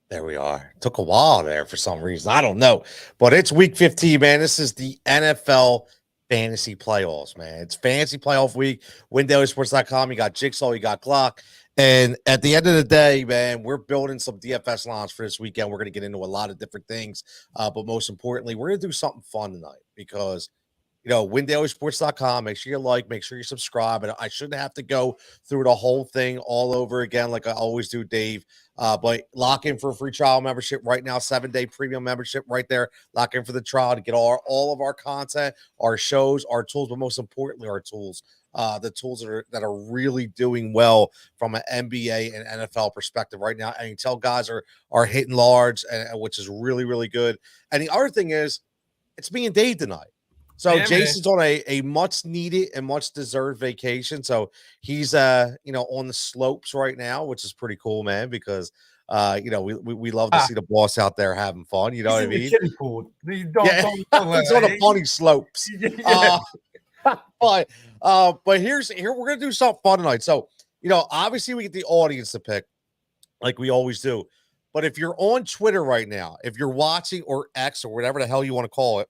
There we are. Took a while there for some reason. I don't know. But it's week 15, man. This is the NFL fantasy playoffs, man. It's fantasy playoff week. WinDailySports.com. You got Jigsaw, you got Glock. And at the end of the day, man, we're building some DFS lines for this weekend. We're going to get into a lot of different things. But most importantly, we're going to do something fun tonight because WinDailySports.com. Make sure you like, make sure you subscribe. And I shouldn't have to go through the whole thing all over again like I always do, Dave. But lock in for a free trial membership right now, 7-day premium membership right there. Lock in for the trial to get all of our content, our shows, our tools, but most importantly, our tools. The tools that are really doing well from an NBA and NFL perspective right now. And you tell guys are hitting large, which is really, really good. And the other thing is, it's me and Dave tonight. So yeah, Jason's on a much needed and much deserved vacation. So he's on the slopes right now, which is pretty cool, man, because we love to see the boss out there having fun. You know what I mean? Kiddie pool. He's on the funny slopes. But here we're gonna do something fun tonight. So obviously we get the audience to pick, like we always do. But if you're on Twitter right now, if you're watching or X or whatever the hell you want to call it,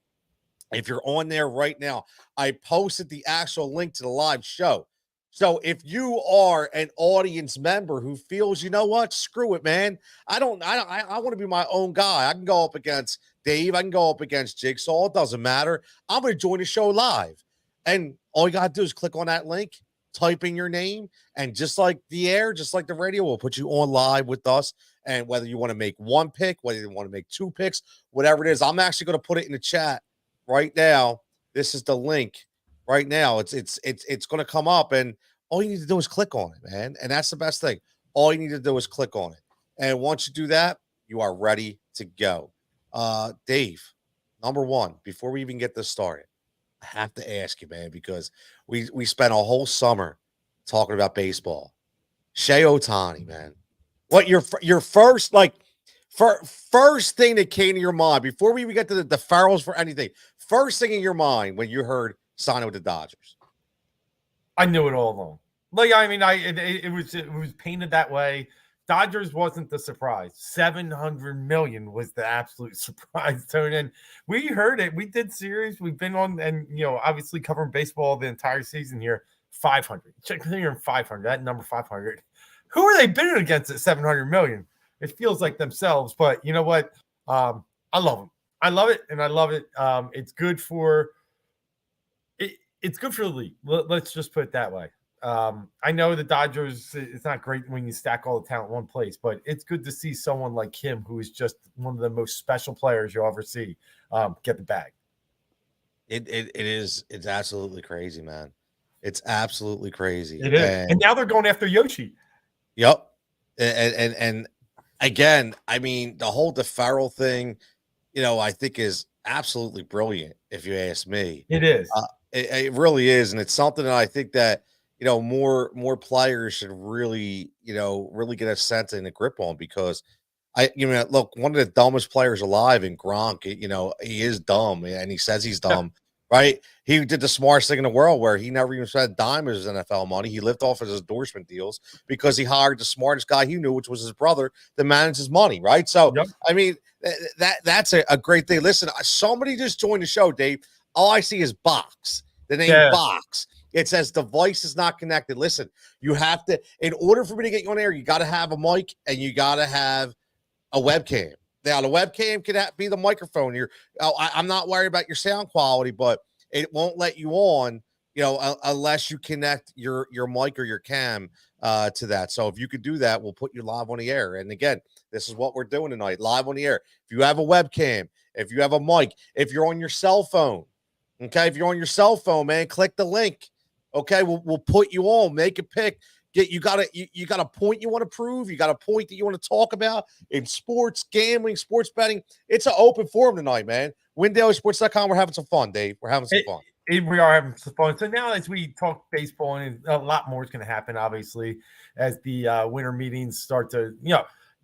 if you're on there right now, I posted the actual link to the live show. So if you are an audience member who feels, you know what, screw it, man. I want to be my own guy. I can go up against Dave. I can go up against Jigsaw. It doesn't matter. I'm going to join the show live. And all you got to do is click on that link, type in your name, and just like the air, just like the radio, we'll put you on live with us. And whether you want to make one pick, whether you want to make two picks, whatever it is, I'm actually going to put it in the chat right now. This is the link right now. It's going to come up, and all you need to do is click on it, man. And that's the best thing. All you need to do is click on it. And once you do that, you are ready to go. Dave, number one, before we even get this started, I have to ask you, man, because we spent a whole summer talking about baseball. Shohei Ohtani, man. What your first first thing that came to your mind before we even get to the Farrells for anything? First thing in your mind when you heard signing with the Dodgers? I knew it all along. It was painted that way. Dodgers wasn't the surprise. $700 million was the absolute surprise, Tony. And we heard it. We did series. We've been on, and obviously covering baseball the entire season here. 500. Check here, 500. That number 500. Who are they bidding against at $700 million? It feels like themselves, but you know what? I love them. I love it, and I love it. It's good for it. It's good for the league. Let's just put it that way. I know the Dodgers, it's not great when you stack all the talent in one place, but it's good to see someone like him, who is just one of the most special players you'll ever see, get the bag. It is. It's absolutely crazy, man. It's absolutely crazy. It is. And now they're going after Yoshi. Yep. And again, I mean, the whole DeFarrell thing, I think is absolutely brilliant, if you ask me. It is. It really is. And it's something that I think that, more players should really, really get a sense and a grip on, because look, one of the dumbest players alive in Gronk, he is dumb and he says he's dumb, right? He did the smartest thing in the world where he never even spent a dime of his NFL money. He lived off of his endorsement deals because he hired the smartest guy he knew, which was his brother, to manage his money, right? So, yep. I mean, that's a great thing. Listen, somebody just joined the show, Dave. All I see is Box, the name Box. It says device is not connected. Listen, you have to, in order for me to get you on air, you got to have a mic and you got to have a webcam. Now, the webcam can be the microphone here. I'm not worried about your sound quality, but it won't let you on, unless you connect your mic or your cam to that. So if you could do that, we'll put you live on the air. And again, this is what we're doing tonight, live on the air. If you have a webcam, if you have a mic, if you're on your cell phone, okay, if you're on your cell phone, man, click the link. Okay, we'll put you on, make a pick. You got a point you want to prove. You got a point that you want to talk about in sports, gambling, sports betting. It's an open forum tonight, man. WinDailySports.com. We're having some fun, Dave. We're having some fun. We are having some fun. So now as we talk baseball, and a lot more is going to happen, obviously, as the winter meetings start to,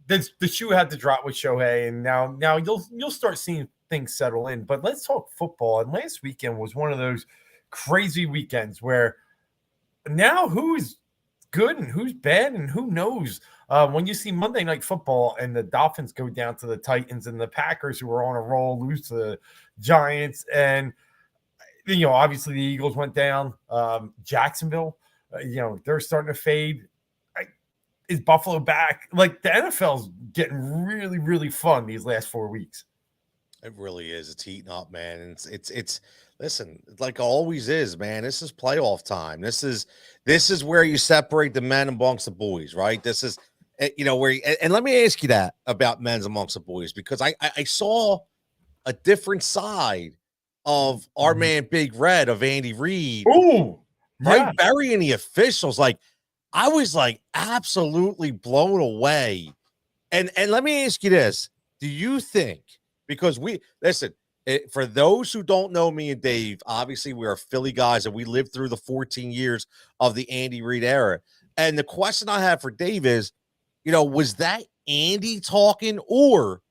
the shoe had to drop with Shohei, and now you'll start seeing things settle in. But let's talk football. And last weekend was one of those crazy weekends where now who is good and who's bad and who knows. When you see Monday Night Football and the Dolphins go down to the Titans and the Packers, who are on a roll, lose to the Giants, and obviously the Eagles went down. Jacksonville, they're starting to fade. Is Buffalo back? Like, the NFL's getting really, really fun these last 4 weeks. It really is. It's heating up, man. And it's listen, like it always is, man. This is playoff time. This is where you separate the men amongst the boys, right? This is where and let me ask you that about men's amongst the boys, because I saw a different side of our man Big Red, of Andy Reid. Ooh, right, burying the officials. Like, I was like absolutely blown away. And let me ask you this: do you think, because for those who don't know me and Dave, obviously we are Philly guys and we lived through the 14 years of the Andy Reid era. And the question I have for Dave is, was that Andy talking, or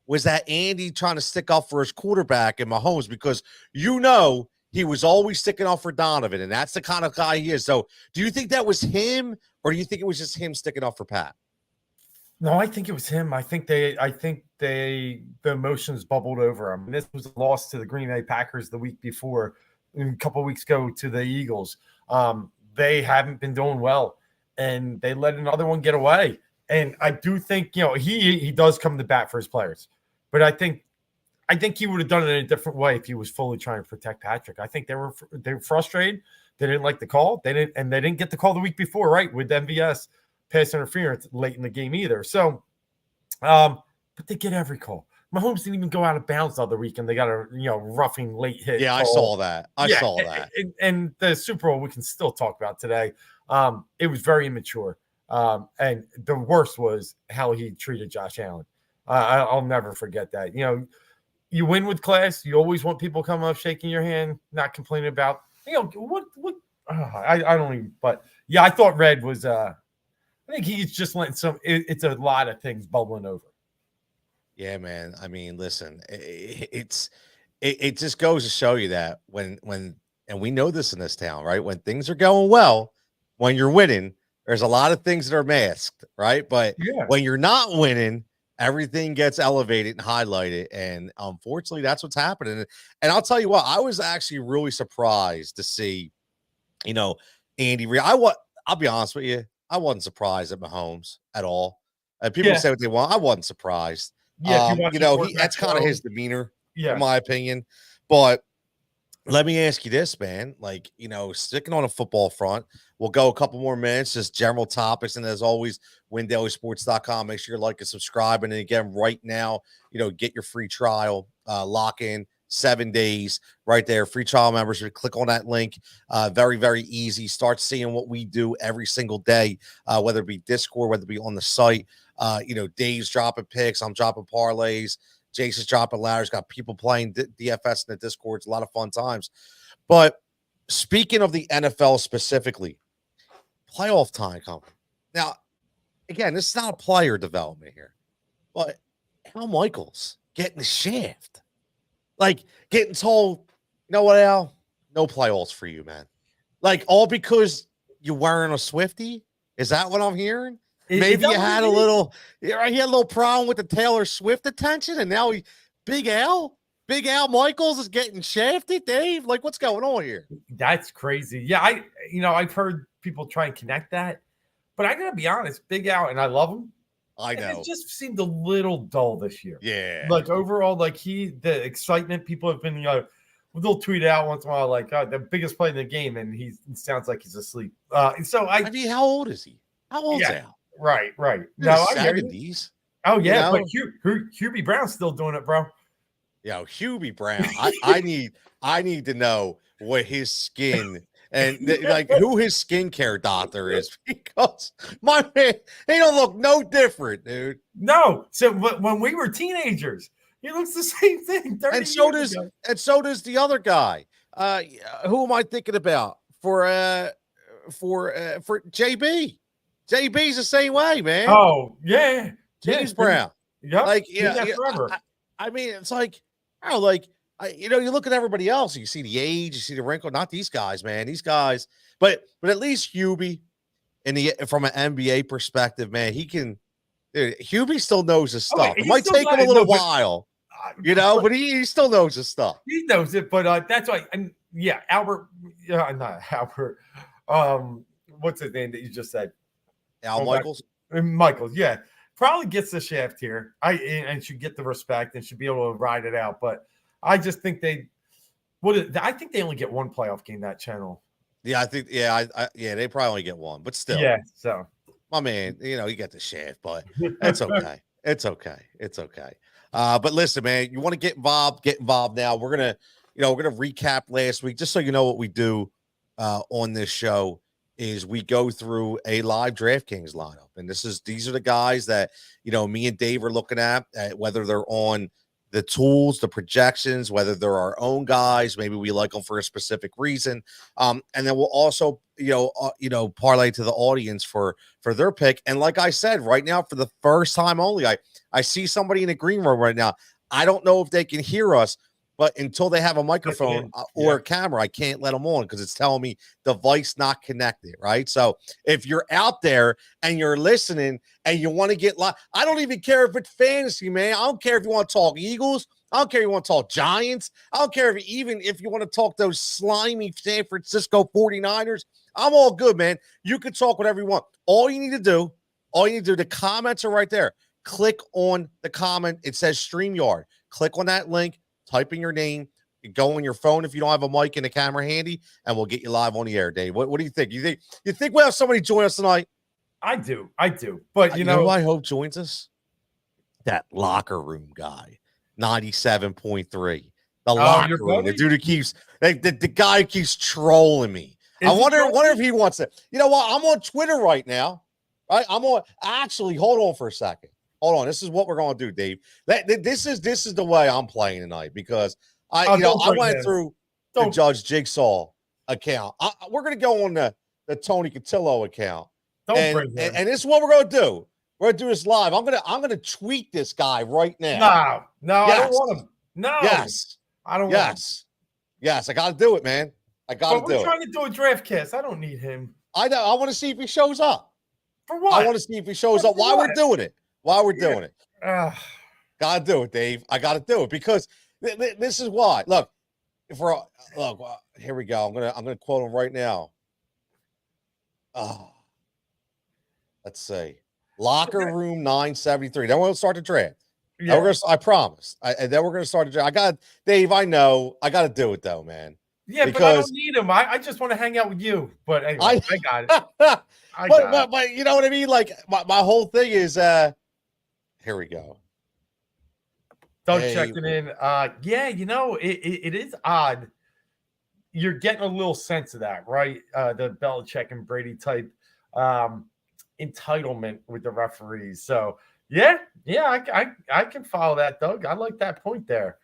was that Andy trying to stick up for his quarterback and Mahomes? Because he was always sticking up for Donovan, and that's the kind of guy he is. So do you think that was him, or do you think it was just him sticking up for Pat? No, I think it was him. I think the emotions bubbled over him. This was a loss to the Green Bay Packers the week before, and a couple of weeks ago to the Eagles. They haven't been doing well, and they let another one get away. And I do think, he does come to bat for his players, but I think he would have done it in a different way if he was fully trying to protect Patrick. I think they were frustrated. They didn't like the call. They didn't get the call the week before, right, with MVS pass interference late in the game either. So, but they get every call. Mahomes didn't even go out of bounds the other week, and they got a roughing late hit. Yeah, call. I saw that. And the Super Bowl we can still talk about today. It was very immature. And the worst was how he treated Josh Allen. I'll never forget that. You win with class. You always want people coming up, shaking your hand, not complaining about, what I don't even, but yeah, I thought Red was, I think he's just letting it's a lot of things bubbling over. Yeah, man. I mean, listen, it just goes to show you that when, and we know this in this town, right? When things are going well, when you're winning, there's a lot of things that are masked, right? But when you're not winning, everything gets elevated and highlighted. And unfortunately, that's what's happening. And I'll tell you what, I was actually really surprised to see, Andy Reid. I'll be honest with you, I wasn't surprised at Mahomes at all. People say what they want. I wasn't surprised. Yeah, that's kind of his demeanor, in my opinion. But let me ask you this, man. Like, sticking on a football front, we'll go a couple more minutes, just general topics. And as always, windailysports.com. Make sure you like and subscribe. And then again, right now, get your free trial, lock in 7 days right there. Free trial membership. Click on that link. Very, very easy. Start seeing what we do every single day, whether it be Discord, whether it be on the site. Dave's dropping picks. I'm dropping parlays. Jason's dropping ladders. Got people playing DFS in the Discord. It's a lot of fun times. But speaking of the NFL specifically, playoff time coming. Now, again, this is not a player development here, but Al Michaels getting the shaft. Like, getting told, you know what, Al? No playoffs for you, man. Like, all because you're wearing a Swiftie? Is that what I'm hearing? Maybe you had a little problem with the Taylor Swift attention, and now Big Al Michaels is getting shafted, Dave. Like, what's going on here? That's crazy. Yeah, I've heard people try and connect that, but I gotta be honest, Big Al, and I love him. I know. It just seemed a little dull this year. Yeah. Like, overall, the excitement, people have been, they'll tweet out once in a while, like, the biggest play in the game, and he sounds like he's asleep. I mean, how old is he? How old is Al? Right. No, 70s. Oh, yeah, but Hubie Brown's still doing it, bro. Yeah, Hubie Brown. I need to know what his skin and who his skincare doctor is, because my man, he don't look no different, dude. No. So when we were teenagers, he looks the same thing. And so does the other guy. Who am I thinking about for JB? JB's the same way, man. Oh, yeah. James Brown. Yeah. I mean, it's like, you look at everybody else, you see the age, you see the wrinkle, not these guys, man. These guys, but at least Hubie, from an NBA perspective, man, he can. Dude, Hubie still knows his stuff. Okay, it might take him a little while, but he still knows his stuff. He knows it, but that's why. And yeah, Albert, not Albert. What's his name that you just said? Al Michaels. Michaels, yeah, probably gets the shaft here. And should get the respect and should be able to ride it out. But I just think I think they only get one playoff game, that channel. Yeah, I think. Yeah, they probably only get one, but still. Yeah. So my man, he got the shaft, but it's okay. It's okay. But listen, man, you want to get involved now. We're gonna recap last week, just so you know what we do on this show is we go through a live DraftKings lineup, and these are the guys that me and Dave are looking at whether they're on the tools, the projections, whether they're our own guys, maybe we like them for a specific reason, and then we'll also parlay to the audience for their pick. And like I said, right now for the first time only, I see somebody in the green room right now. I don't know if they can hear us, but until they have a microphone or a camera, I can't let them on because it's telling me device not connected, right? So if you're out there and you're listening and you want to get live, I don't even care if it's fantasy, man. I don't care if you want to talk Eagles. I don't care if you want to talk Giants. I don't care if you want to talk those slimy San Francisco 49ers. I'm all good, man. You can talk whatever you want. All you need to do, the comments are right there. Click on the comment. It says StreamYard. Click on that link. Type in your name, go on your phone if you don't have a mic and a camera handy, and we'll get you live on the air, Dave. What do you think? You think we'll have somebody join us tonight? I do. But you know who I hope joins us? That locker room guy, 97.3. The locker room. The dude who keeps the guy who keeps trolling me. I wonder if he wants it. You know what? I'm on Twitter right now. Right? Actually, hold on for a second. Hold on. This is what we're going to do, Dave. This is the way I'm playing tonight because I went through the Judge Jigsaw account. We're going to go on the Tony Cotillo account. And this is what we're going to do. We're going to do this live. I'm going to tweet this guy right now. No, yes. I don't want him. No. Yes. I don't want him. Yes, I got to do it, man. I got to do it. We're trying to do a DraftCast. I don't need him. I know. I want to see if he shows up. For what? I want to see if he shows up while we're doing it. Gotta do it, Dave. I gotta do it because this is why. Look, here we go. I'm gonna quote him right now. Let's see. Locker room 973. Then we'll start the draft. Yeah. I promise. And then we're gonna start the draft. Dave. I know. I gotta do it though, man. Yeah, because I don't need him. I just want to hang out with you. But anyway, I got it. But you know what I mean? Like my whole thing is here we go. Doug checking in. It is odd. You're getting a little sense of that, right? The Belichick and Brady type entitlement with the referees. So I can follow that, Doug. I like that point there.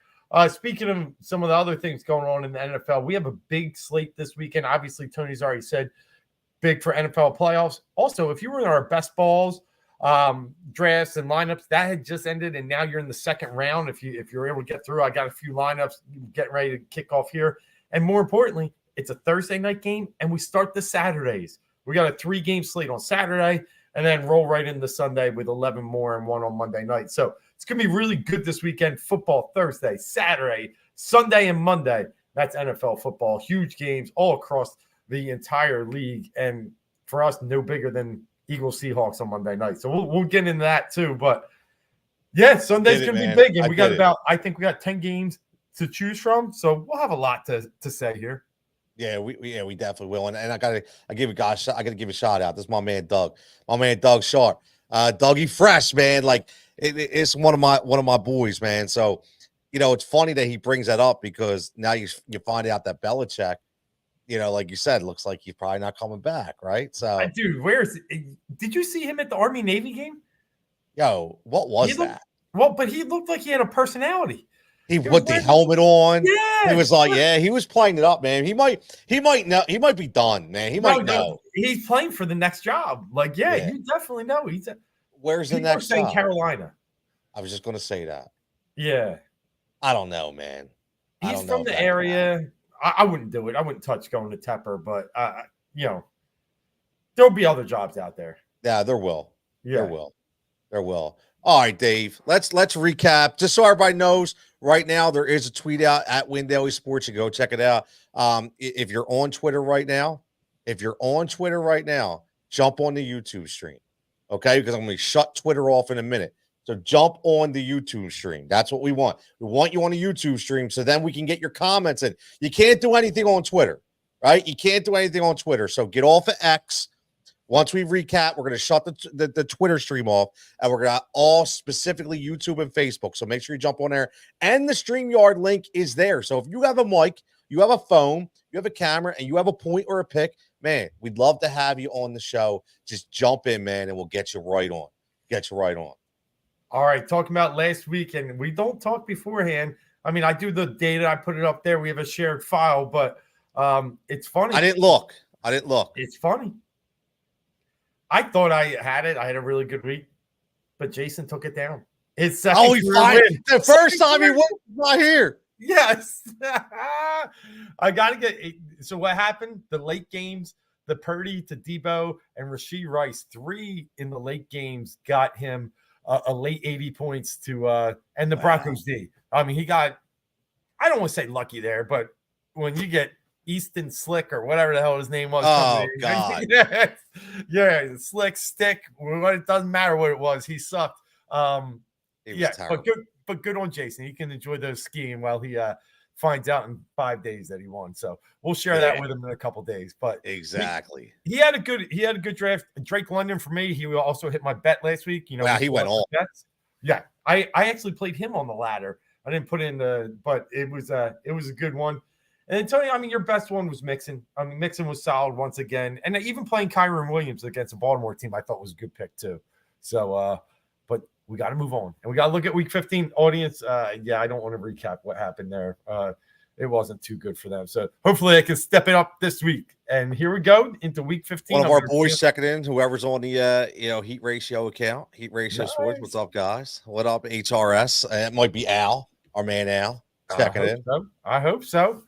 Speaking of some of the other things going on in the NFL, we have a big slate this weekend. Obviously, Tony's already said big for NFL playoffs. Also, if you were in our best balls, drafts and lineups, that had just ended, and now you're in the second round. If you're able to get through, I got a few lineups getting ready to kick off here. And more importantly, it's a Thursday night game, and we start the Saturdays. We got a 3-game slate on Saturday, and then roll right into Sunday with 11 more and one on Monday night. So it's going to be really good this weekend. Football Thursday, Saturday, Sunday, and Monday. That's NFL football. Huge games all across the entire league. And for us, no bigger than Eagles Seahawks on Monday night. So we'll get into that too. But yeah, Sunday's going to be big. And I think we got 10 games to choose from. So we'll have a lot to say here. Yeah, we definitely will. And I got to give a shout out. This is my man Doug. My man Doug Sharp. Dougie Fresh, man. Like it's one of my boys, man. So, it's funny that he brings that up because now you find out that Belichick, like you said, looks like he's probably not coming back, right? So, dude, did you see him at the Army Navy game? Yo, what was that? But he looked like he had a personality. He put the helmet on. Yeah, he was like, he was playing it up, man. He might be done, man. He might know. He's playing for the next job. Like, you definitely know. Where's the next job? Carolina. I was just going to say that. Yeah. I don't know, man. He's from the area. I wouldn't do it. I wouldn't touch going to Tepper, but there'll be other jobs out there. Yeah, there will. Yeah. There will. All right, Dave. Let's recap. Just so everybody knows, right now there is a tweet out at Win Daily Sports. You go check it out. If you're on Twitter right now, jump on the YouTube stream. Okay, because I'm going to shut Twitter off in a minute. So jump on the YouTube stream. That's what we want. We want you on the YouTube stream so then we can get your comments in. You can't do anything on Twitter, right? You can't do anything on Twitter. So get off of X. Once we recap, we're going to shut the Twitter stream off, and we're going to all specifically YouTube and Facebook. So make sure you jump on there. And the StreamYard link is there. So if you have a mic, you have a phone, you have a camera, and you have a point or a pick, man, we'd love to have you on the show. Just jump in, man, and we'll get you right on. All right, talking about last week, and we don't talk beforehand. I mean, I do the data. I put it up there. We have a shared file, but it's funny. I didn't look. It's funny. I thought I had it. I had a really good week, but Jason took it down. His second he fine. The first time he was not here. Yes. I got to get – so what happened? The late games, the Purdy to Debo and Rashee Rice, 3 in the late games got him a late 80 points to and the Broncos D. I mean, he got – I don't want to say lucky there, but when you get – Easton Slick or whatever the hell his name was. Oh, God. Yeah, Slick, Stick. It doesn't matter what it was. He sucked. Terrible. But good on Jason. He can enjoy those skiing while he finds out in 5 days that he won. So we'll share that with him in a couple days. But exactly. He had a good draft. Drake London for me. He also hit my bet last week. You know, he went all. Yeah. I actually played him on the ladder. I didn't put in but it was a good one. And Tony, I mean, your best one was Mixon. I mean, Mixon was solid once again. And even playing Kyron Williams against a Baltimore team, I thought was a good pick too. So, but we got to move on. And we got to look at Week 15. Audience, I don't want to recap what happened there. It wasn't too good for them. So hopefully I can step it up this week. And here we go into Week 15. One of our boys checking in, whoever's on the Heat Ratio account, Heat Ratio Sports. What's up, guys? What up, HRS? It might be Al, our man Al, checking in. I hope so.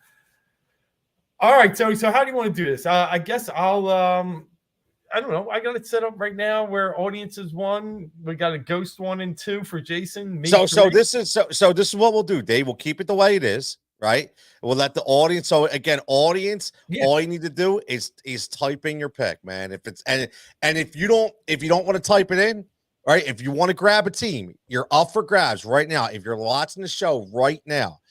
All right, Tony. So how do you want to do this? I guess I'll I don't know. I got it set up right now where audiences 1. We got a ghost 1 and 2 for Jason. So this is what we'll do, Dave. We'll keep it the way it is, right? We'll let the audience. So again, audience, all you need to do is type in your pick, man. If it's and if you don't want to type it in, right? If you want to grab a team, you're up for grabs right now. If you're watching the show right now,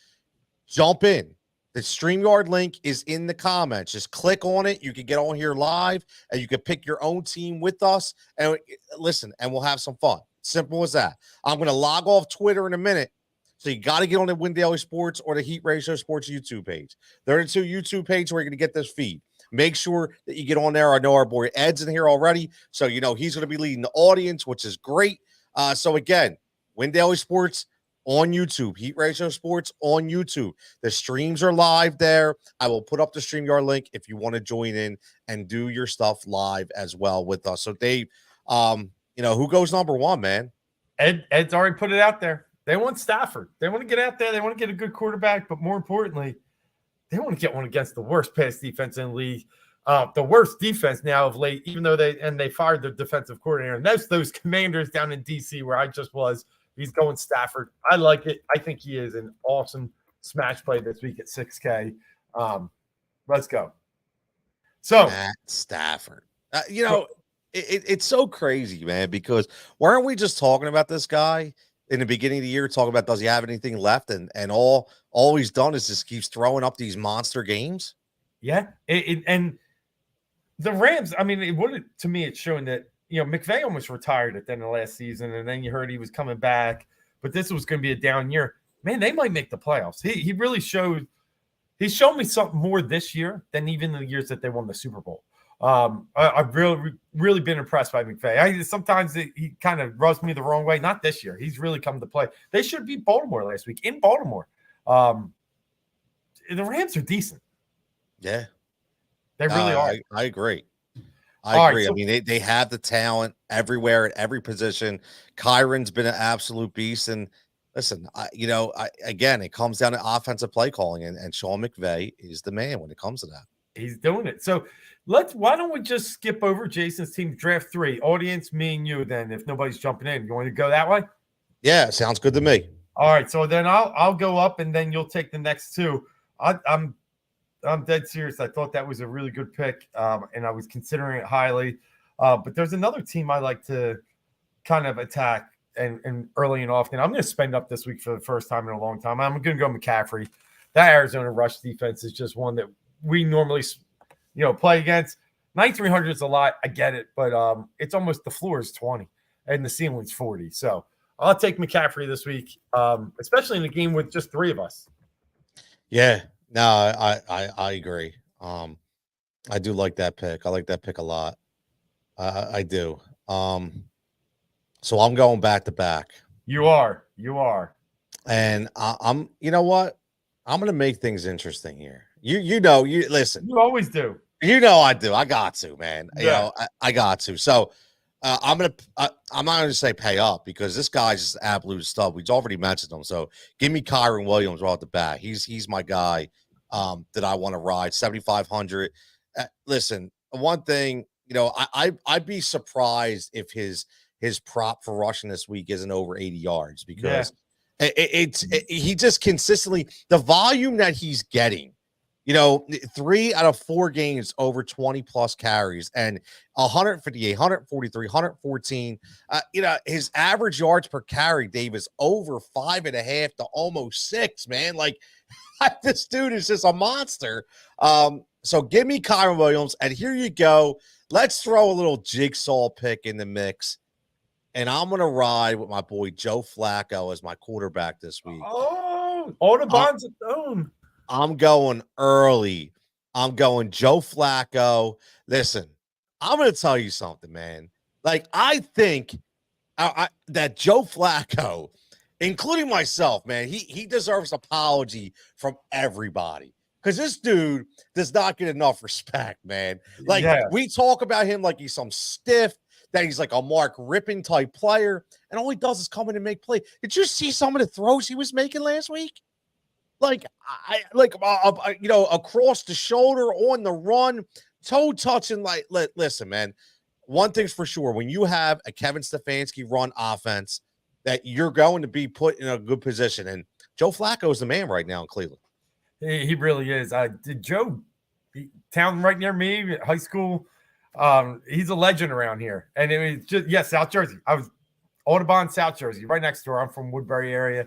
jump in. The StreamYard link is in the comments. Just click on it. You can get on here live, and you can pick your own team with us. And listen, and we'll have some fun. Simple as that. I'm going to log off Twitter in a minute. So you got to get on the Win Daily Sports or the Heat Ratio Sports YouTube page. There are 2 YouTube pages where you're going to get this feed. Make sure that you get on there. I know our boy Ed's in here already. So, you know, he's going to be leading the audience, which is great. So, again, Win Daily Sports on YouTube, Heat Ratio Sports on YouTube. The streams are live there. I will put up the StreamYard link if you want to join in and do your stuff live as well with us. So, Dave, who goes number 1, man? Ed's already put it out there. They want Stafford. They want to get out there. They want to get a good quarterback, but more importantly, they want to get one against the worst pass defense in the league. The worst defense now of late, even though they fired their defensive coordinator. And that's those Commanders down in D.C. where I just was. He's going Stafford. I like it. I think he is an awesome smash play this week at 6K. Let's go. So Matt Stafford. It's so crazy, man, because weren't we just talking about this guy in the beginning of the year, talking about does he have anything left? And all he's done is just keeps throwing up these monster games. Yeah. And the Rams, I mean, to me, it's showing that, McVay almost retired at the end of last season, and then you heard he was coming back, but this was going to be a down year. Man, they might make the playoffs. He really showed – he's shown me something more this year than even the years that they won the Super Bowl. I've really been impressed by McVay. Sometimes he kind of rubs me the wrong way. Not this year. He's really come to play. They should beat Baltimore last week in Baltimore. The Rams are decent. Yeah. They really are. I agree. I agree. So, I mean, they have the talent everywhere at every position. Kyron's been an absolute beast. And listen, again, it comes down to offensive play calling, and Sean McVay is the man when it comes to that. he's doing it. So why don't we just skip over Jason's team draft 3? Audience, me and you, then, if nobody's jumping in. You want to go that way? Yeah, sounds good to me. All right, so then I'll go up, and then you'll take the next 2. I'm dead serious. I thought that was a really good pick, and I was considering it highly. But there's another team I like to kind of attack and early and often. I'm going to spend up this week for the first time in a long time. I'm going to go McCaffrey. That Arizona rush defense is just one that we normally, play against. 9,300 is a lot. I get it, but it's almost the floor is 20 and the ceiling's 40. So I'll take McCaffrey this week, especially in a game with just 3 of us. Yeah, no, I agree. I do like that pick. I like that pick a lot. I do. So I'm going back to back. You are. And I'm. You know what? I'm going to make things interesting here. You listen. You always do. I do. I got to, man. Yeah. I got to. So I'm not gonna say pay up because this guy's just absolute stub. We've already mentioned him. So give me Kyron Williams right off the bat. He's my guy that I want to ride. 7,500. Listen, one thing, I'd be surprised if his prop for rushing this week isn't over 80 yards because he just consistently, the volume that he's getting, 3 out of 4 games over 20 plus carries and 158, 143, 114. His average yards per carry, Dave, is over 5.5 to almost 6, man. Like, this dude is just a monster. So give me Kyron Williams, and here you go. Let's throw a little jigsaw pick in the mix. And I'm going to ride with my boy Joe Flacco as my quarterback this week. Oh, Audubon's own. I'm going early. I'm going Joe Flacco. Listen, I'm going to tell you something, man. Like, I think that Joe Flacco, including myself, man, he deserves an apology from everybody. Because this dude does not get enough respect, man. Like, we talk about him like he's some stiff, that he's like a Mark Rippon type player, and all he does is come in and make play. Did you see some of the throws he was making last week? Like, across the shoulder, on the run, toe touching. Like, listen, man, one thing's for sure. When you have a Kevin Stefanski run offense, that you're going to be put in a good position. And Joe Flacco is the man right now in Cleveland. He really is. Joe, town right near me, high school, he's a legend around here. And it was just, South Jersey. I was Audubon, South Jersey, right next door. I'm from Woodbury area.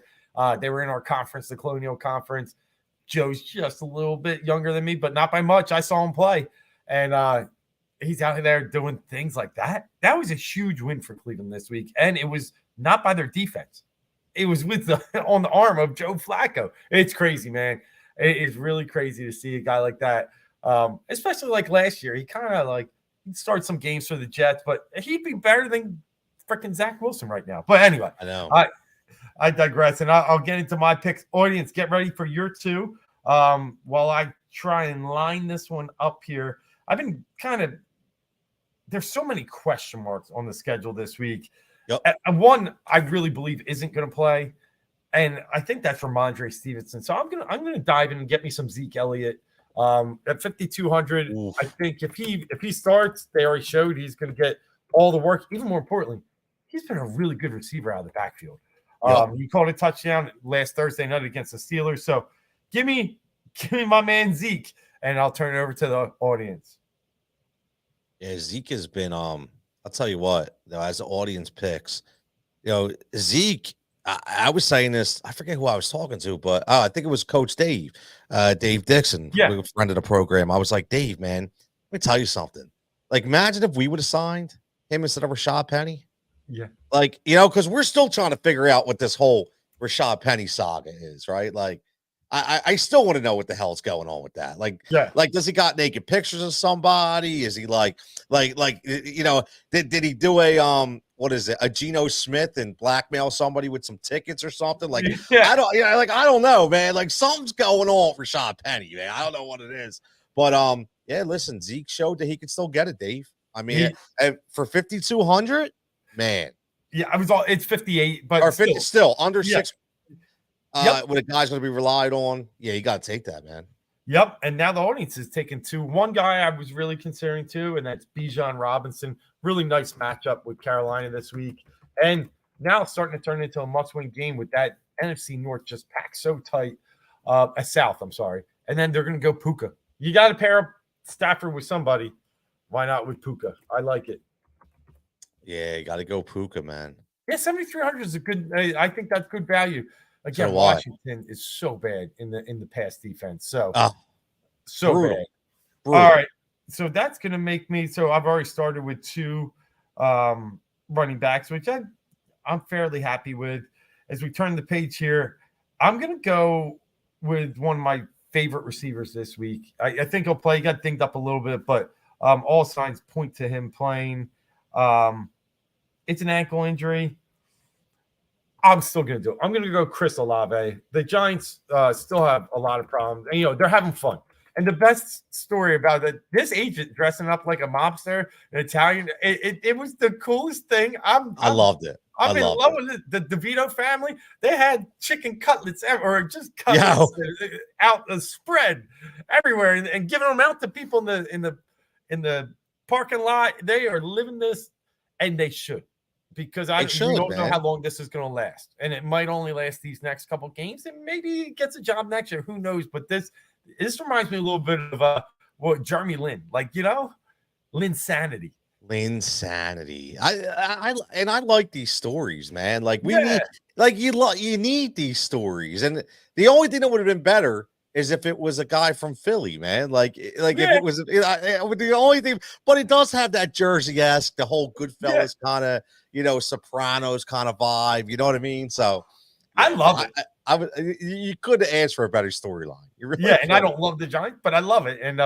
They were in our conference, the Colonial Conference. Joe's just a little bit younger than me, but not by much. I saw him play, and he's out there doing things like that. That was a huge win for Cleveland this week, and it was not by their defense. It was on the arm of Joe Flacco. It's crazy, man. It is really crazy to see a guy like that, especially like last year. He kind of he'd start some games for the Jets, but he'd be better than freaking Zach Wilson right now. But anyway, I know. I digress, and I'll get into my picks. Audience, get ready for your 2. While I try and line this one up here. I've been there's so many question marks on the schedule this week. Yep. One I really believe isn't going to play, and I think that's Ramondre Stevenson. So I'm gonna dive in and get me some Zeke Elliott at 5,200. I think if he starts, they already showed he's going to get all the work. Even more importantly, he's been a really good receiver out of the backfield. He caught a touchdown last Thursday night against the Steelers. So give me my man Zeke, and I'll turn it over to the audience. Yeah, Zeke has been I'll tell you what, as the audience picks, Zeke, I was saying this, I forget who I was talking to, but I think it was Coach Dave Dixon, a friend of the program. I was like, Dave, man, let me tell you something. Like, imagine if we would have signed him instead of Rashad Penny. Yeah. Like, because we're still trying to figure out what this whole Rashad Penny saga is, right? Like, I still want to know what the hell's going on with that. Like, does he got naked pictures of somebody? Is he did he do a Geno Smith and blackmail somebody with some tickets or something? Like, I don't know, man. Like, something's going on for Rashad Penny, man. I don't know what it is, but listen, Zeke showed that he could still get it, Dave. I mean, for 5,200, man. Yeah, it's 58, but or 50, still under 6. When a guy's going to be relied on, you got to take that, man. Yep, and now the audience is taking two. One guy I was really considering too, and that's Bijan Robinson. Really nice matchup with Carolina this week. And now it's starting to turn into a must-win game with that NFC North just packed so tight. South, I'm sorry. And then they're going to go Puka. You got to pair up Stafford with somebody. Why not with Puka? I like it. Yeah, you got to go Puka, man. Yeah, 7,300 is a good. I think that's good value. Again, So Washington is so bad in the pass defense. So so brutal. bad. Brutal. All right, so that's going to make me. So I've already started with two running backs, which I'm fairly happy with. As we turn the page here, I'm going to go with one of my favorite receivers this week. I think he'll play. He got dinged up a little bit, but all signs point to him playing. It's an ankle injury. I'm still going to do it. I'm going to go Chris Olave. The Giants still have a lot of problems. And, they're having fun. And the best story about it, this agent dressing up like a mobster, an Italian, it was the coolest thing. I loved it. I'm in love with it. The DeVito family. They had chicken cutlets or just cutlets out spread everywhere and giving them out to people in the parking lot. They are living this, and they should. Because we don't know how long this is going to last. And it might only last these next couple games. And maybe he gets a job next year. Who knows? But this reminds me a little bit of Jeremy Lin. Lin sanity. Lin sanity. I like these stories, man. You need these stories. And the only thing that would have been better is if it was a guy from Philly, man. If it was the only thing, but it does have that Jersey-esque, the whole Goodfellas kind of, Sopranos kind of vibe. You know what I mean? So I love it. You couldn't ask for a better storyline. And I don't love the Giants, but I love it. And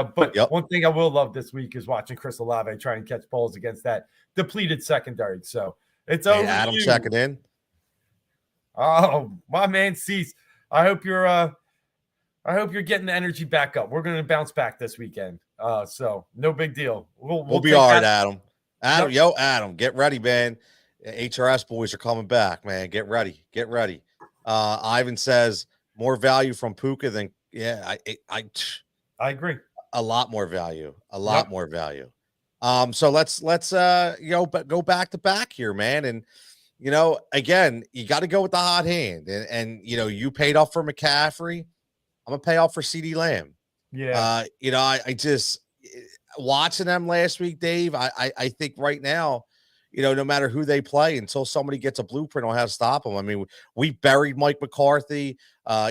one thing I will love this week is watching Chris Olave try and catch balls against that depleted secondary. So it's over. Adam checking in. Oh, my man, Cease. I hope you're getting the energy back up. We're going to bounce back this weekend. So no big deal. We'll be all right, Adam. Adam, get ready, man. HRS boys are coming back, man. Get ready. Ivan says more value from Puka than I agree. A lot more value. More value. So let's go back to back here, man. And again, you got to go with the hot hand. And you paid off for McCaffrey. I'm gonna pay off for CD Lamb. Yeah. I just watching them last week, Dave. I think right now, no matter who they play, until somebody gets a blueprint on how to stop them. I mean, we buried Mike McCarthy.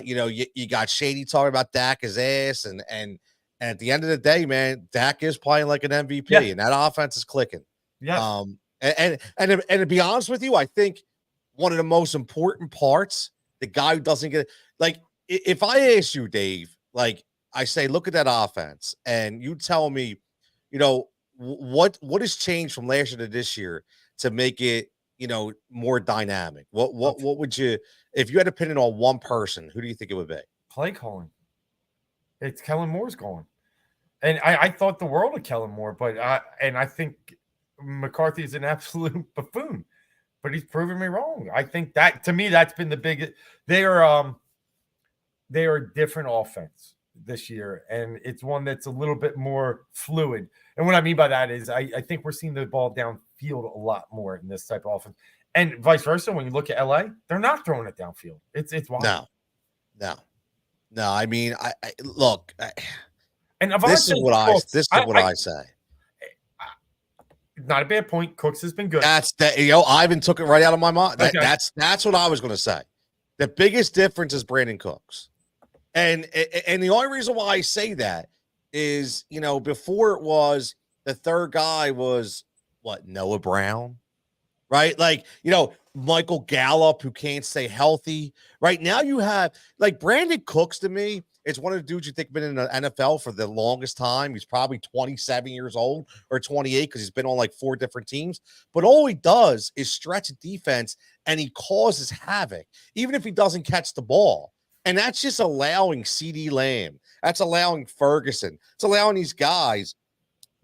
You got Shady talking about Dak his ass, and at the end of the day, man, Dak is playing like an MVP, and that offense is clicking. Yeah. And to be honest with you, I think one of the most important parts, the guy who doesn't get if I ask you, Dave, I say, look at that offense, and you tell me, what has changed from last year to this year to make it, more dynamic? What would you, if you had to pin it on one person, who do you think it would be? Play calling. It's Kellen Moore's going, and I thought the world of Kellen Moore, but I think McCarthy is an absolute buffoon, but he's proven me wrong. I think that, to me, that's been the biggest. They are a different offense this year, and it's one that's a little bit more fluid. And what I mean by that is I think we're seeing the ball downfield a lot more in this type of offense. And vice versa, when you look at LA, they're not throwing it downfield. It's wild. No. I mean, I look. This is what I say. Not a bad point. Cooks has been good. That's that. Ivan took it right out of my mind. That's what I was going to say. The biggest difference is Brandon Cooks. And the only reason why I say that is, before it was the third guy was Noah Brown, right? Michael Gallup, who can't stay healthy. Right now you have Brandon Cooks, to me, is one of the dudes you think been in the NFL for the longest time. He's probably 27 years old or 28 because he's been on 4 different teams. But all he does is stretch a defense, and he causes havoc, even if he doesn't catch the ball. And that's just allowing CD Lamb. That's allowing Ferguson. It's allowing these guys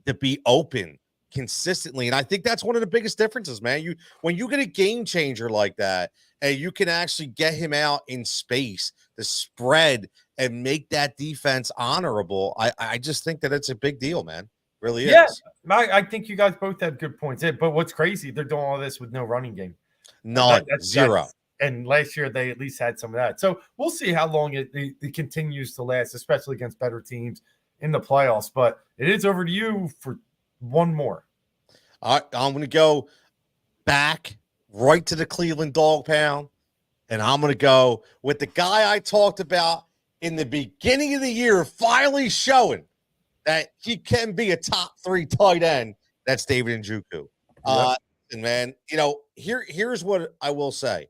to be open consistently. And I think that's one of the biggest differences, man. When you get a game changer like that, and you can actually get him out in space, the spread, and make that defense honorable, I just think that it's a big deal, man. Really is. I think you guys both have good points. But what's crazy, they're doing all this with no running game. None. Zero. And last year they at least had some of that. So we'll see how long it continues to last, especially against better teams in the playoffs. But it is over to you for one more. All right, I'm going to go back right to the Cleveland dog pound, and I'm going to go with the guy I talked about in the beginning of the year, finally showing that he can be a top 3 tight end. That's David Njoku. And man, here's what I will say.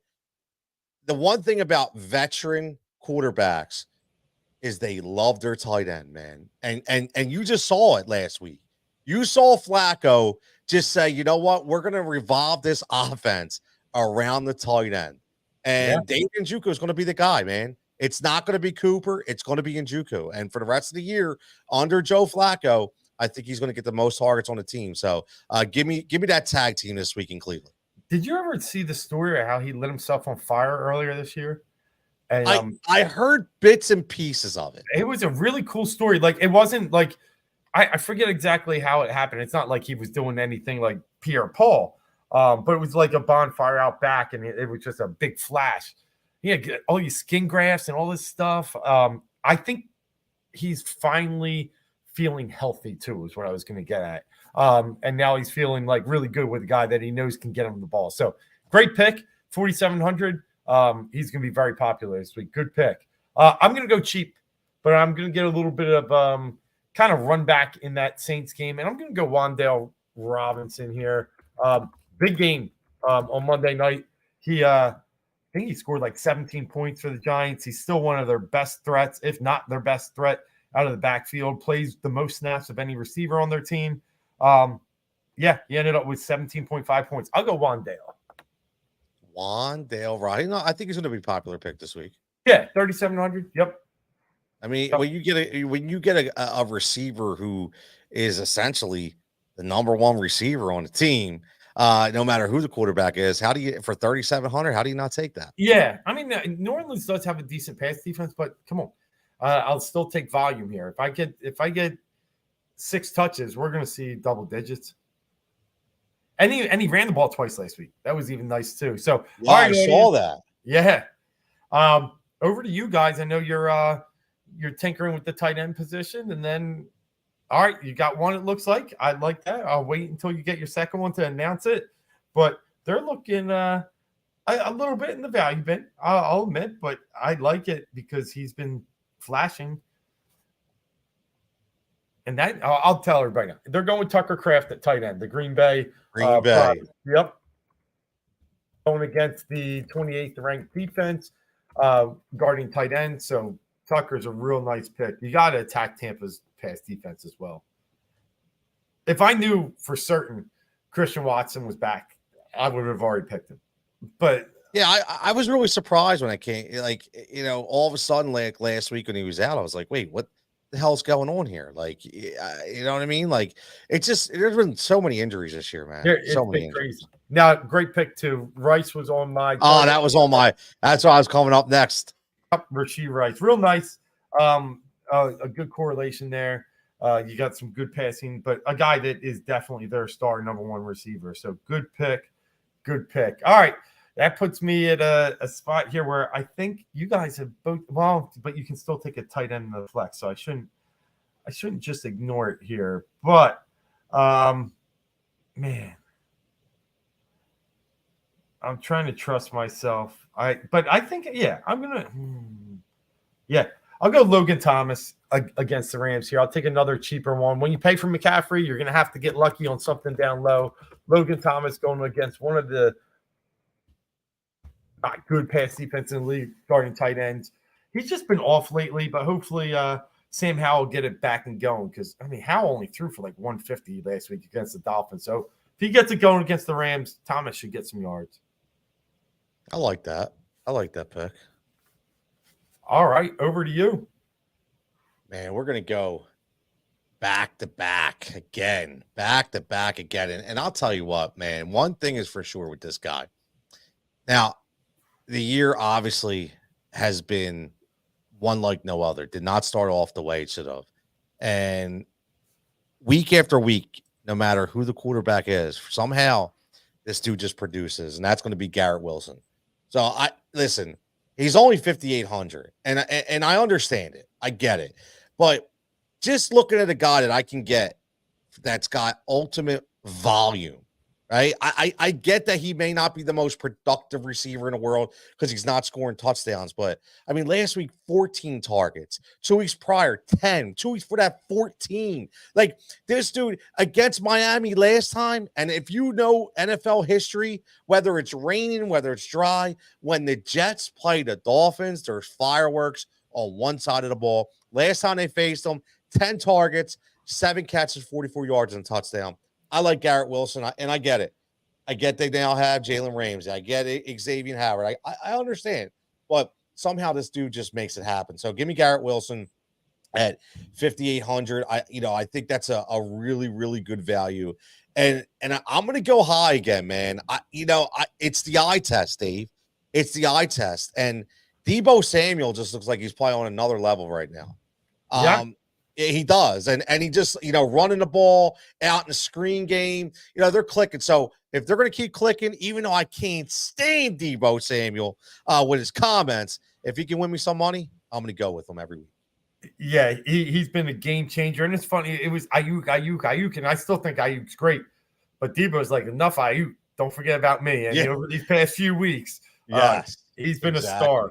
The one thing about veteran quarterbacks is they love their tight end, man. And you just saw it last week. You saw Flacco just say, you know what? We're going to revolve this offense around the tight end. And David Njoku is going to be the guy, man. It's not going to be Cooper. It's going to be Njoku. And for the rest of the year, under Joe Flacco, I think he's going to get the most targets on the team. So give me that tag team this week in Cleveland. Did you ever see the story of how he lit himself on fire earlier this year? And I heard bits and pieces of it. It was a really cool story. Like, it wasn't like, I forget exactly how it happened. It's not like he was doing anything like Pierre Paul, but it was like a bonfire out back, and it was just a big flash. He had all these skin grafts and all this stuff. I think he's finally feeling healthy too, is what I was going to get at. And now he's feeling like really good with a guy that he knows can get him the ball. So great pick, 4,700. He's going to be very popular this week. Good pick. I'm going to go cheap, but I'm going to get a little bit of kind of run back in that Saints game. And I'm going to go Wan'Dale Robinson here. Big game on Monday night. I think he scored like 17 points for the Giants. He's still one of their best threats, if not their best threat out of the backfield. Plays the most snaps of any receiver on their team. He ended up with 17.5 points. I'll go Wan'Dale. Wan'Dale, right? No, I think he's going to be a popular pick this week. Yeah, 3,700. Yep. I mean, when you get a receiver who is essentially the number one receiver on the team, no matter who the quarterback is, how do you for 3,700? How do you not take that? Yeah, I mean, New Orleans does have a decent pass defense, but come on, I'll still take volume here. If I get 6 touches, we're going to see double digits. And he ran the ball twice last week. That was even nice too. So yeah, I saw that. Yeah. Over to you guys. I know you're tinkering with the tight end position, and then all right, you got one. It looks like I like that. I'll wait until you get your second one to announce it. But they're looking a little bit in the value bin. I'll admit, but I like it because he's been flashing. And that I'll tell everybody now. They're going Tucker Kraft at tight end, the Green Bay. Bay. Yep. Going against the 28th ranked defense, guarding tight end. So Tucker's a real nice pick. You got to attack Tampa's pass defense as well. If I knew for certain Christian Watson was back, I would have already picked him. But yeah, I was really surprised when I came. Like, all of a sudden, like last week when he was out, I was like, wait, what the hell's going on here? Like, you know what I mean? Like, it's just there's been so many injuries this year, man. So many injuries. Crazy. Now, great pick too. Rice was on my. Oh, that was on my. That's why I was coming up next. Rashee Rice, real nice. A good correlation there. You got some good passing, but a guy that is definitely their star number one receiver. So good pick. Good pick. All right. That puts me at a spot here where I think you guys have both. Well, but you can still take a tight end in the flex, so I shouldn't just ignore it here. But man, I'm trying to trust myself. But I think I'm gonna. I'll go Logan Thomas against the Rams here. I'll take another cheaper one. When you pay for McCaffrey, you're gonna have to get lucky on something down low. Logan Thomas going against one of the not good pass defense in the league, guarding tight ends. He's just been off lately, but hopefully Sam Howell will get it back and going because, I mean, Howell only threw for like 150 last week against the Dolphins. So if he gets it going against the Rams, Thomas should get some yards. I like that. I like that pick. All right, over to you. Man, we're going to go back to back again. And I'll tell you what, man, one thing is for sure with this guy. Now, the year obviously has been one like no other. Did not start off the way it should have. And week after week, no matter who the quarterback is, somehow this dude just produces, and that's going to be Garrett Wilson. So listen, he's only 5,800, and I understand it. I get it. But just looking at a guy that I can get that's got ultimate volume, right? I get that he may not be the most productive receiver in the world because he's not scoring touchdowns. But, I mean, last week, 14 targets. 2 weeks prior, 10. 2 weeks for that, 14. Like, this dude against Miami last time, and if you know NFL history, whether it's raining, whether it's dry, when the Jets play the Dolphins, there's fireworks on one side of the ball. Last time they faced them, 10 targets, 7 catches, 44 yards, and a touchdown. I like Garrett Wilson, and I get it. I get they now have Jalen Ramsey. I get it, Xavier Howard. I understand. But somehow this dude just makes it happen. So give me Garrett Wilson at 5,800. I think that's a really, really good value. And I'm going to go high again, man. It's the eye test, Dave. It's the eye test. And Deebo Samuel just looks like he's playing on another level right now. He does. And he just, running the ball out in the screen game, they're clicking. So if they're going to keep clicking, even though I can't stand Deebo Samuel with his comments, if he can win me some money, I'm going to go with him every week. Yeah, he's been a game changer. And it's funny. It was Ayuk. And I still think Ayuk's great. But Deebo's like, enough Ayuk. Don't forget about me. And over these past few weeks, he's been a star.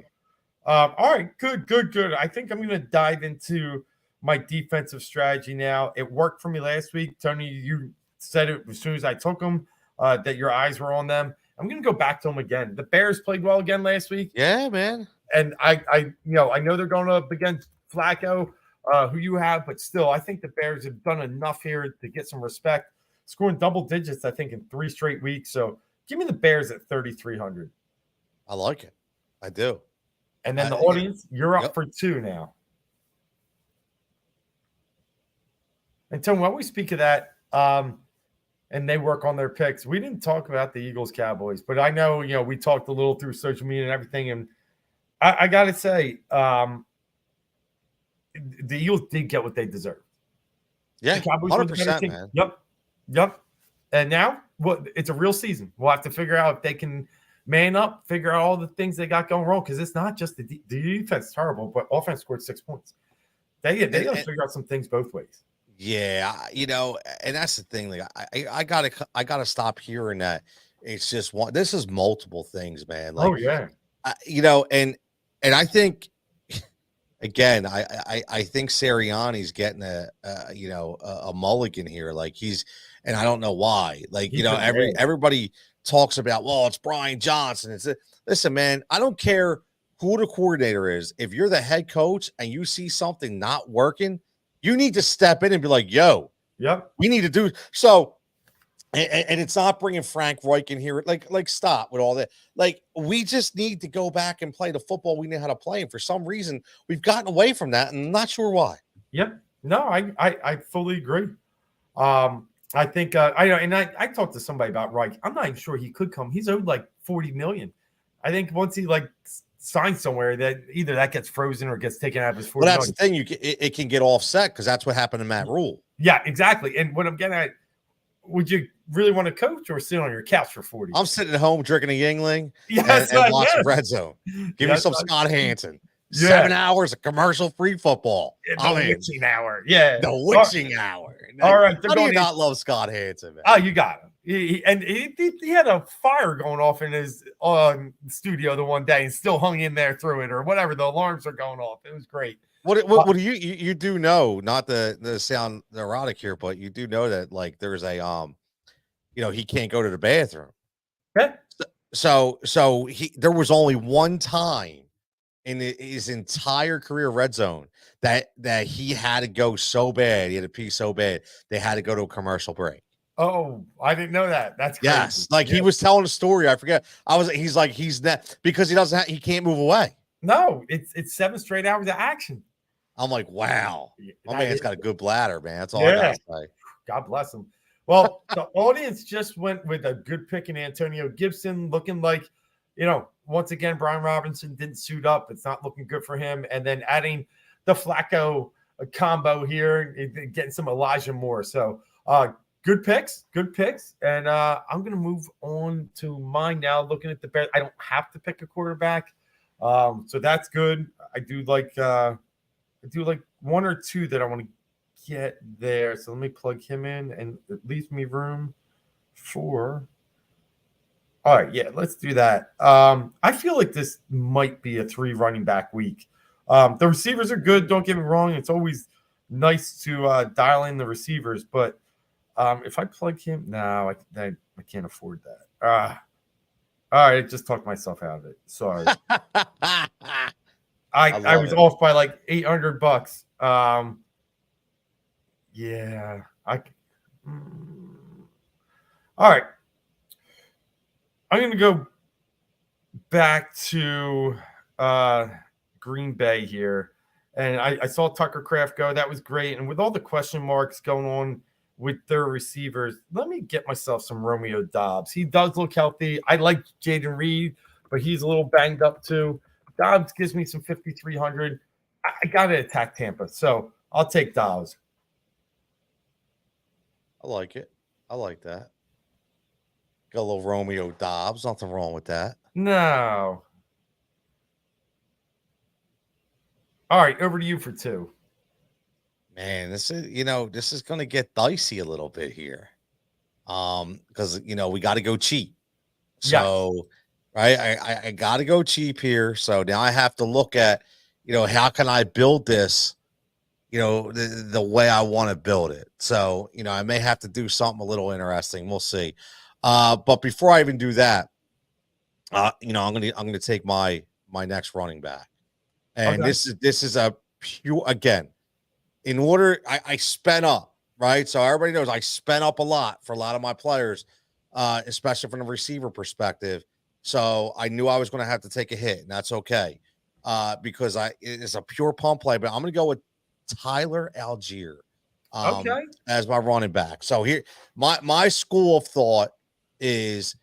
All right, good. I think I'm going to dive into my defensive strategy now. It worked for me last week. Tony, you said it as soon as I took them, that your eyes were on them. I'm going to go back to them again. The Bears played well again last week. Yeah, man. And I know they're going up against Flacco, who you have, but still, I think the Bears have done enough here to get some respect. Scoring double digits, I think, in 3 straight weeks. So give me the Bears at 3,300. I like it. I do. And then the audience, you're up for 2 now. And Tony, while we speak of that, and they work on their picks, we didn't talk about the Eagles Cowboys, but I know, we talked a little through social media and everything. And I got to say, the Eagles did get what they deserved. Yeah, the Cowboys 100%, man. Yep. And now, it's a real season. We'll have to figure out if they can man up, figure out all the things they got going wrong, because it's not just the defense is terrible, but offense scored 6 points. They got to figure out some things both ways. Yeah, and that's the thing. Like, I gotta stop hearing that. It's just one. This is multiple things, man. Like, and I think, again, I think Sirianni's getting a mulligan here. Like, and I don't know why. Like, everybody talks about, well, it's Brian Johnson. Listen, man, I don't care who the coordinator is. If you're the head coach and you see something not working, you need to step in and be like, yo, we need to do so. And it's not bringing Frank Reich in here. Like stop with all that. Like, we just need to go back and play the football we know how to play. And for some reason, we've gotten away from that, and I'm not sure why. Yep. No, I fully agree. I think I talked to somebody about Reich. I'm not even sure he could come. He's owed like $40 million. I think once he signs somewhere, that either that gets frozen or gets taken out of his $40 million. Well, that's the thing. It can get offset, because that's what happened to Matt Rule. Yeah, exactly. And what I'm getting at, would you really want to coach or sit on your couch for 40? I'm sitting at home drinking a Yingling and watching Red Zone. Give me some Scott Hansen. 7 hours of commercial-free football. The witching hour. Yeah. The witching hour. All right. How do you not love Scott Hansen, man? Oh, you got him. He had a fire going off in his studio the one day and still hung in there through it, or whatever. The alarms are going off. It was great. What do you do know? Not the sound erotic here, but you do know that, like, there's a he can't go to the bathroom. Okay. So there was only one time in his entire career Red Zone that he had to go so bad, he had to pee so bad, they had to go to a commercial break. Oh, I didn't know that. That's crazy. Yes. Like, he was telling a story. I forget. He's not, because he can't move away. No, it's 7 straight hours of action. I'm like, wow, my man's got a good bladder, man. That's all I gotta say. God bless him. Well, the audience just went with a good pick in Antonio Gibson, looking like, once again, Brian Robinson didn't suit up. It's not looking good for him. And then adding the Flacco combo here, getting some Elijah Moore. So good picks. And I'm going to move on to mine now, looking at the Bears. I don't have to pick a quarterback. So that's good. I do like one or two that I want to get there. So let me plug him in, and it leaves me room for. All right, yeah, let's do that. I feel like this might be a 3 running back week. The receivers are good. Don't get me wrong. It's always nice to dial in the receivers, but if I plug him, no, I can't afford that. All right, I just talked myself out of it. Sorry. I was off by like $800. Yeah. All right. I'm going to go back to Green Bay here. And I saw Tucker Kraft go. That was great. And with all the question marks going on with their receivers, let me get myself some Romeo Doubs. He does look healthy. I like Jaden Reed, but he's a little banged up too. Dobbs gives me some 5,300. I got to attack Tampa, so I'll take Dobbs. I like it. I like that. Got a little Romeo Dobbs. Nothing wrong with that. No. All right, over to you for 2. Man, this is going to get dicey a little bit here. Because we got to go cheap. So, right, I got to go cheap here. So now I have to look at, how can I build this, the way I want to build it. So, I may have to do something a little interesting. We'll see. But before I even do that, I'm gonna take my next running back, and this is a pure, again, in order I spent up, right? So everybody knows I spent up a lot for a lot of my players, especially from the receiver perspective. So I knew I was going to have to take a hit, and that's okay, because it's a pure pump play. But I'm going to go with Tyler Algier as my running back. So here, my school of thought is,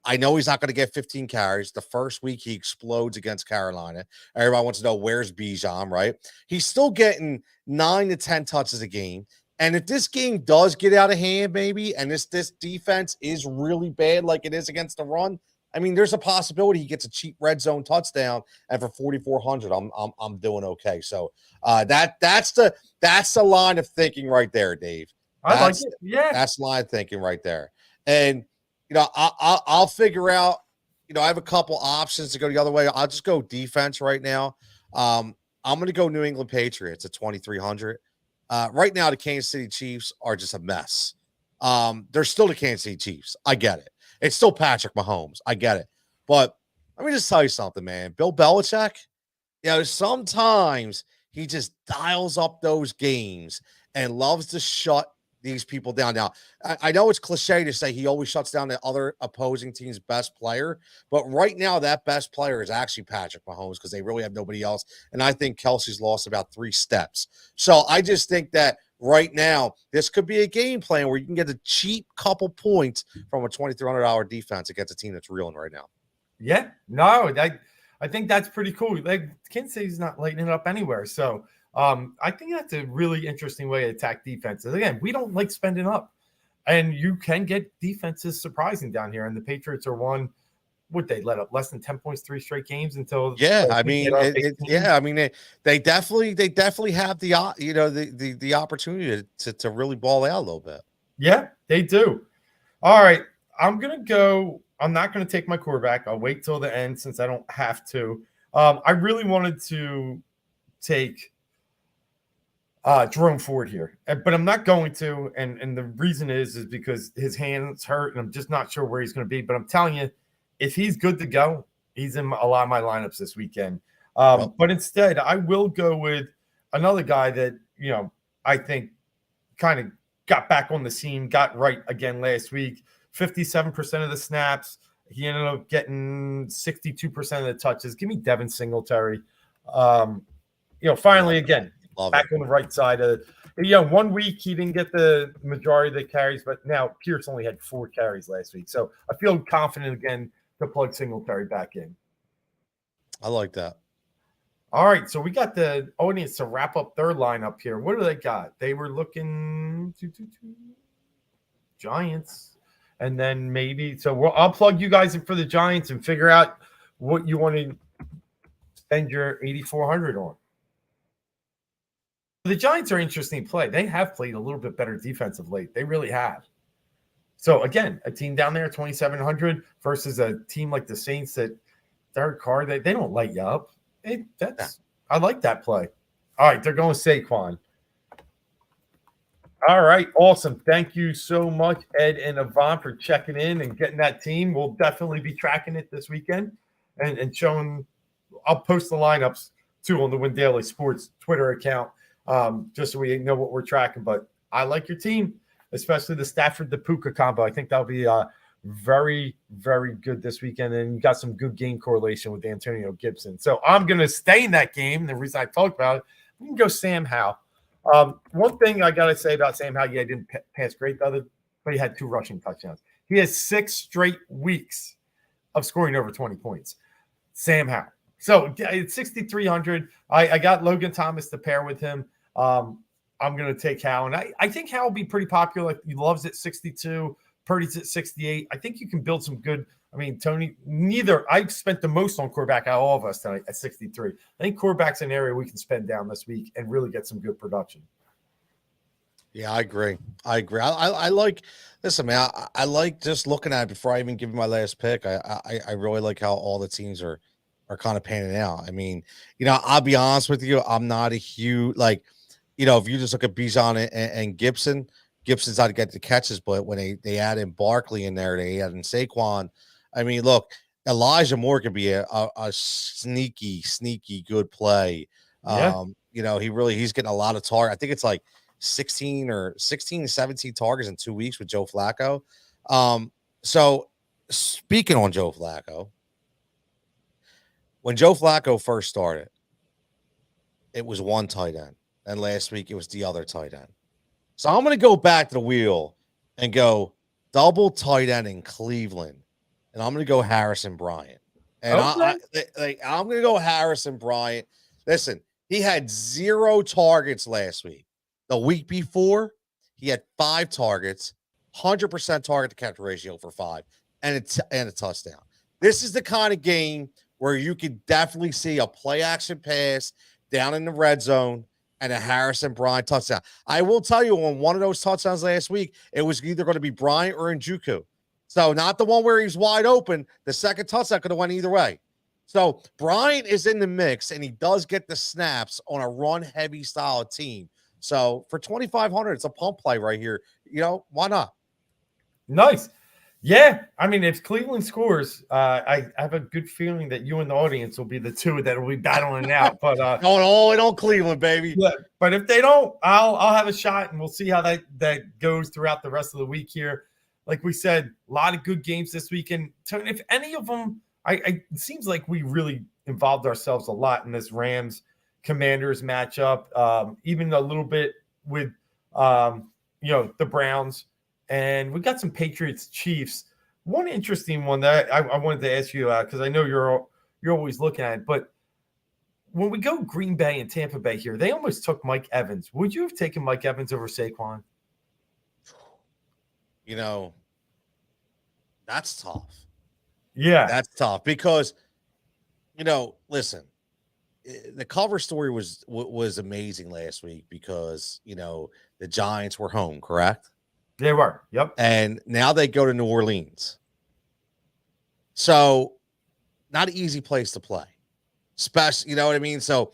I know he's not going to get 15 carries. The first week he explodes against Carolina. Everybody wants to know where's Bijan, right? He's still getting 9 to 10 touches a game. And if this game does get out of hand, maybe, and this defense is really bad like it is against the run, I mean, there's a possibility he gets a cheap red zone touchdown, and for 4,400, I'm doing okay. So that's the line of thinking right there, Dave. I like it. Yeah, that's line of thinking right there. And I'll figure out. I have a couple options to go the other way. I'll just go defense right now. I'm going to go New England Patriots at 2,300. Right now, the Kansas City Chiefs are just a mess. They're still the Kansas City Chiefs. I get it. It's still Patrick Mahomes. I get it. But let me just tell you something, man. Bill Belichick, sometimes he just dials up those games and loves to shut these people down. Now, I know it's cliche to say he always shuts down the other opposing team's best player, but right now that best player is actually Patrick Mahomes because they really have nobody else. And I think Kelsey's lost about 3 steps. So I just think that right now, this could be a game plan where you can get a cheap couple points from a $2,300 defense against a team that's reeling right now. Yeah, no, I think that's pretty cool. Like, Kansas City's not lighting it up anywhere. So I think that's a really interesting way to attack defenses. Again, we don't like spending up, and you can get defenses surprising down here. And the Patriots are one. Would they let up less than 10 points 3 straight games until? Yeah, I mean, they definitely have the opportunity to really ball out a little bit. Yeah, they do. All right, I'm gonna go. I'm not gonna take my quarterback. I'll wait till the end since I don't have to. I really wanted to take Jerome Ford here, but I'm not going to. And the reason is because his hand's hurt, and I'm just not sure where he's going to be. But I'm telling you, if he's good to go, he's in a lot of my lineups this weekend. But instead, I will go with another guy that, I think kind of got back on the scene, got right again last week. 57% of the snaps. He ended up getting 62% of the touches. Give me Devin Singletary. finally again Love back it. on the right side of. 1 week he didn't get the majority of the carries, but now Pierce only had 4 carries last week, so I feel confident again to plug Singletary back in. I like that. All right, so we got the audience to wrap up their lineup here. What do they got? They were looking Giants, and then maybe I'll plug you guys in for the Giants and figure out what you want to spend your 8,400 on. The Giants are interesting play. They have played a little bit better defense of late. They really have. So again, a team down there at 2,700 versus a team like the Saints that Derek Carr, they don't light you up. I like that play. All right, they're going Saquon. All right, awesome. Thank you so much, Ed and Yvonne, for checking in and getting that team. We'll definitely be tracking it this weekend and showing. I'll post the lineups too on the Win Daily Sports Twitter account, just so we know what we're tracking. But I like your team, especially the Stafford the Puka combo. I think that'll be very, very good this weekend. And you got some good game correlation with Antonio Gibson. So I'm going to stay in that game. The reason I talked about it, we can go Sam Howell. One thing I got to say about Sam Howell, he didn't pass great but he had 2 rushing touchdowns. He has 6 straight weeks of scoring over 20 points. Sam Howell. So it's 6,300. I got Logan Thomas to pair with him. I'm going to take Howell. And I think Howell will be pretty popular. He loves it 62. Purdy's at 68. I think you can build some good. I mean, Tony, I spent the most on quarterback out of all of us tonight at 63. I think quarterback's an area we can spend down this week and really get some good production. Yeah, I agree. I like, listen, man, I like just looking at it before I even give you my last pick. I really like how all the teams are kind of panning out. I mean, I'll be honest with you. I'm not a huge, if you just look at Bijan and Gibson's not to get the catches, but when they add in Barkley in there, they add in Saquon. I mean, look, Elijah Moore could be a sneaky good play. Yeah. He's getting a lot of target. I think it's like 16 or 17 targets in 2 weeks with Joe Flacco. So speaking on Joe Flacco, when Joe Flacco first started, it was one tight end, and last week it was the other tight end. So I'm going to go back to the wheel and go double tight end in Cleveland, and I'm going to go Harrison Bryant. And okay. I'm going to go Harrison Bryant. Listen, he had 0 targets last week. The week before, he had 5 targets, 100% target to catch ratio for 5, and a touchdown. This is the kind of game where you could definitely see a play action pass down in the red zone and a Harrison Bryant touchdown. I will tell you, on one of those touchdowns last week, it was either going to be Bryant or Njoku. So not the one where he's wide open. The second touchdown could have went either way. So Bryant is in the mix, and he does get the snaps on a run-heavy style team. So for 2,500, it's a pump play right here. Why not? Nice. Yeah. I mean, if Cleveland scores, I have a good feeling that you and the audience will be the two that will be battling it out. But going all in on Cleveland, baby. Yeah, but if they don't, I'll have a shot, and we'll see how that goes throughout the rest of the week here. Like we said, a lot of good games this weekend. If any of them, it seems like we really involved ourselves a lot in this Rams Commanders matchup, even a little bit with the Browns, and we got some Patriots Chiefs. One interesting one that I wanted to ask you because I know you're always looking at it, but when we go Green Bay and Tampa Bay here, they almost took Mike Evans. Would you have taken Mike Evans over Saquon? That's tough. Yeah, that's tough because listen. The cover story was amazing last week because the Giants were home, correct? They were. Yep. And now they go to New Orleans. So not an easy place to play. Especially, you know what I mean? So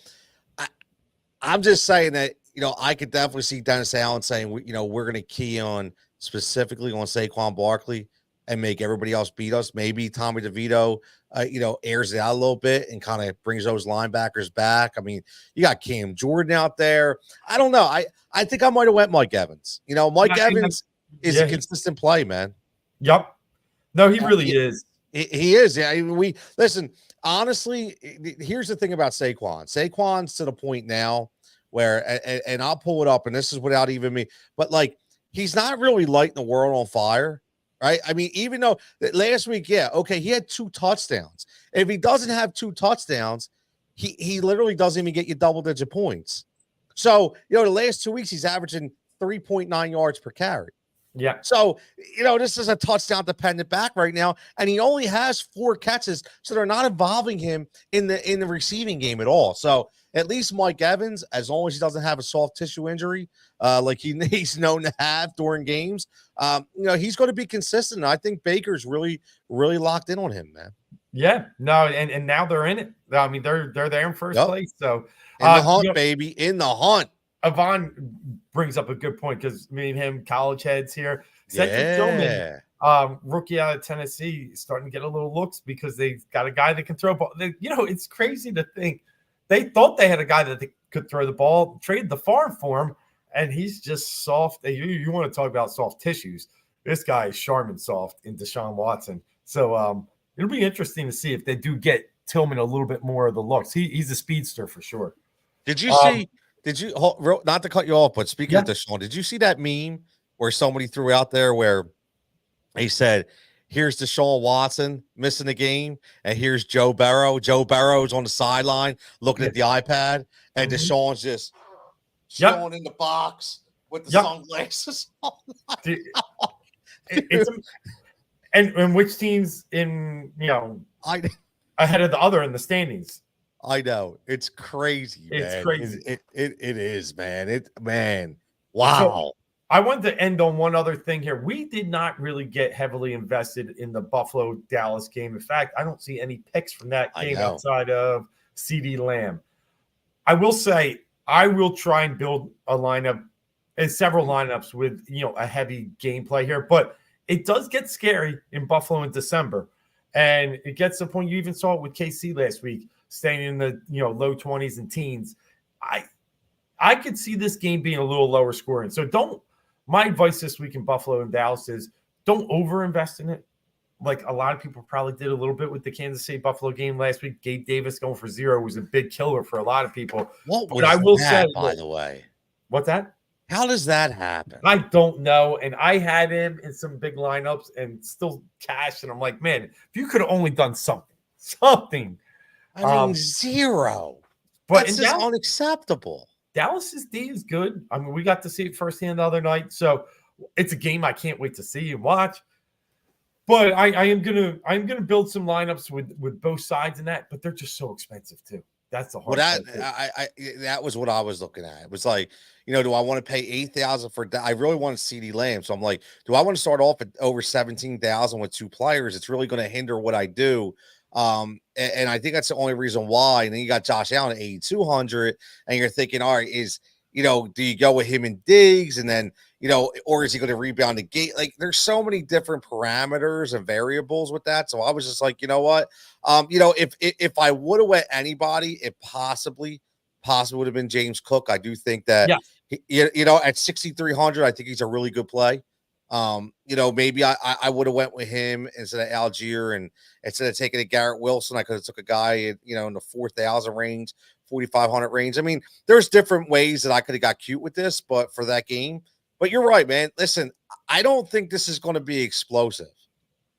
I'm just saying that, I could definitely see Dennis Allen saying, we're going to key on specifically on Saquon Barkley and make everybody else beat us. Maybe Tommy DeVito, airs it out a little bit and kind of brings those linebackers back. I mean, you got Cam Jordan out there. I don't know. I think I might have went Mike Evans. Mike Evans is a consistent play, man. Yep. No, he really is. He is. Yeah. We listen. honestly, here's the thing about Saquon. Saquon's to the point now where, and I'll pull it up, and this is without even me, but like he's not really lighting the world on fire, right? I mean, even though last week, yeah, okay, he had 2 touchdowns. If he doesn't have 2 touchdowns, he literally doesn't even get you double-digit points. So, the last 2 weeks he's averaging 3.9 yards per carry. Yeah. So, this is a touchdown dependent back right now, and he only has 4 catches, so they're not involving him in the receiving game at all. So, at least Mike Evans, as long as he doesn't have a soft tissue injury, like he's known to have during games, he's going to be consistent. I think Baker's really, really locked in on him, man. Yeah, no, and now they're in it. I mean, they're there in first place. So in the hunt, baby, in the hunt. Yvonne brings up a good point because me and him, college heads here. Cedric Tillman, rookie out of Tennessee, starting to get a little looks because they've got a guy that can throw ball. It's crazy to think they thought they had a guy that could throw the ball, traded the farm for him, and he's just soft. You want to talk about soft tissues? This guy is Charmin soft in Deshaun Watson. So it'll be interesting to see if they do get Tillman a little bit more of the looks. He's a speedster for sure. Did you see? Did you, not to cut you off, but speaking of Deshaun, did you see that meme where somebody threw out there where he said, here's Deshaun Watson missing the game, and here's Joe Burrow. Joe Burrow's on the sideline looking at the iPad, and Deshaun's just chilling in the box with the sunglasses on. And which team's in, ahead of the other in the standings? I know. It's crazy, man. It's crazy. It is, man. Wow. So I wanted to end on one other thing here. We did not really get heavily invested in the Buffalo-Dallas game. In fact, I don't see any picks from that game outside of CeeDee Lamb. I will say I will try and build a lineup and several lineups with, a heavy gameplay here, but it does get scary in Buffalo in December. And it gets to the point, you even saw it with KC last week, staying in the low 20s and teens. I could see this game being a little lower scoring. So my advice this week in Buffalo and Dallas is don't overinvest in it. Like a lot of people probably did a little bit with the Kansas City Buffalo game last week. Gabe Davis going for 0 was a big killer for a lot of people. By the way? What's that? How does that happen? I don't know. And I had him in some big lineups and still cashed. And I'm like, man, if you could have only done something. I mean, 0. But that's just unacceptable. Dallas's D is good. I mean, we got to see it firsthand the other night. So it's a game I can't wait to see and watch. But I am gonna build some lineups with both sides in that, but they're just so expensive too. That's the hard part. That was what I was looking at. It was like, do I want to pay $8,000 for? I really want to CeeDee Lamb, so I'm like, do I want to start off at over $17,000 with 2 players? It's really going to hinder what I do. And I think that's the only reason why. And then you got Josh Allen at 8,200, and you're thinking, all right, do you go with him and Diggs, and then or is he going to rebound the gate? Like, there's so many different parameters and variables with that. So I was just like, you know what? If I would have went anybody, it possibly would have been James Cook. I do think that, at 6,300, I think he's a really good play. Maybe I would have went with him instead of Algier, and instead of taking a Garrett Wilson, I could have took a guy, in the 4,000 range, 4,500 range. I mean, there's different ways that I could have got cute with this, but for that game. But you're right, man. Listen, I don't think this is going to be explosive.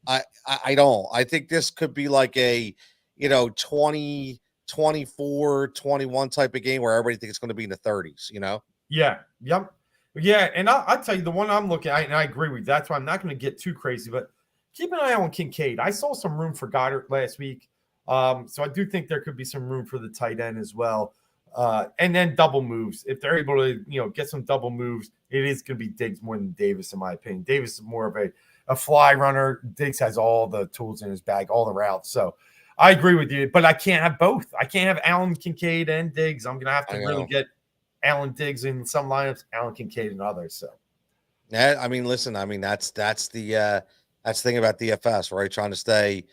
I don't. I think this could be like a, 20, 24, 21 type of game where everybody thinks it's going to be in the 30s, Yeah. Yep. Yeah. And I'll tell you, the one I'm looking at, and I agree with you, that's why I'm not going to get too crazy, but keep an eye on Kincaid. I saw some room for Goddard last week. So I do think there could be some room for the tight end as well. And then double moves. If they're able to, get some double moves, it is going to be Diggs more than Davis, in my opinion. Davis is more of a fly runner. Diggs has all the tools in his bag, all the routes. So I agree with you, but I can't have both. I can't have Allen, Kincaid, and Diggs. I'm going to have to really get Allen, Diggs in some lineups, Allen, Kincaid in others. So, yeah, I mean, listen, that's the thing about DFS, right? Trying to stay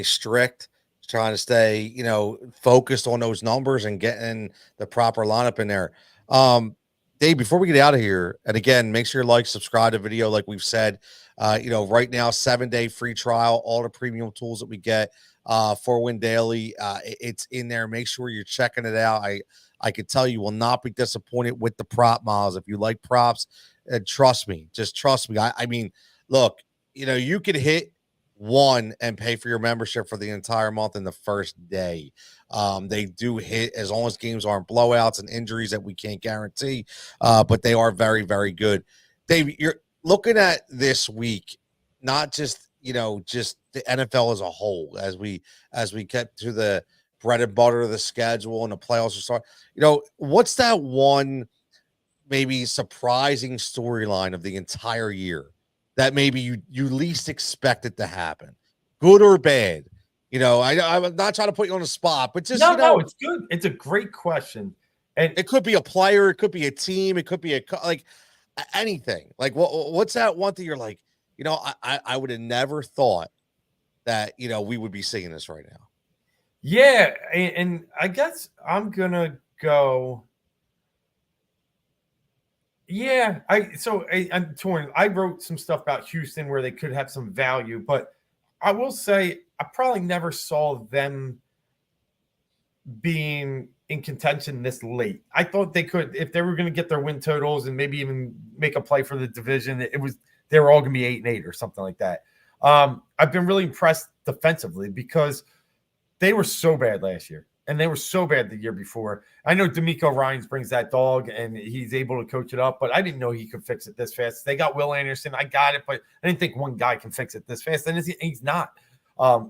strict, trying to stay, focused on those numbers and getting the proper lineup in there. Dave, before we get out of here, and again, make sure you subscribe to the video, like we've said. Right now, 7-day free trial, all the premium tools that we get. for Win Daily. It's in there. Make sure you're checking it out. I could tell you will not be disappointed with the prop miles. If you like props, trust me, just trust me. I mean, look, you could hit one and pay for your membership for the entire month in the first day. They do hit as long as games aren't blowouts and injuries that we can't guarantee, but they are very, very good. Dave, you're looking at this week, not just just the NFL as a whole, as we get to the bread and butter of the schedule and the playoffs are starting. What's that one maybe surprising storyline of the entire year that maybe you least expect it to happen, good or bad? I'm not trying to put you on the spot, but just no, it's good. It's a great question, and it could be a player, it could be a team, it could be anything. Like what's that one thing you're like, I would have never thought that we would be seeing this right now. Yeah, and I guess I'm gonna go. Yeah, I'm torn. I wrote some stuff about Houston where they could have some value, but I will say I probably never saw them being in contention this late. I thought they could, if they were going to get their win totals and maybe even make a play for the division, they were all going to be 8-8 or something like that. I've been really impressed defensively because they were so bad last year. And they were so bad the year before. I know D'Amico Ryans brings that dog, and he's able to coach it up, but I didn't know he could fix it this fast. They got Will Anderson. I got it, but I didn't think one guy can fix it this fast, and he's not.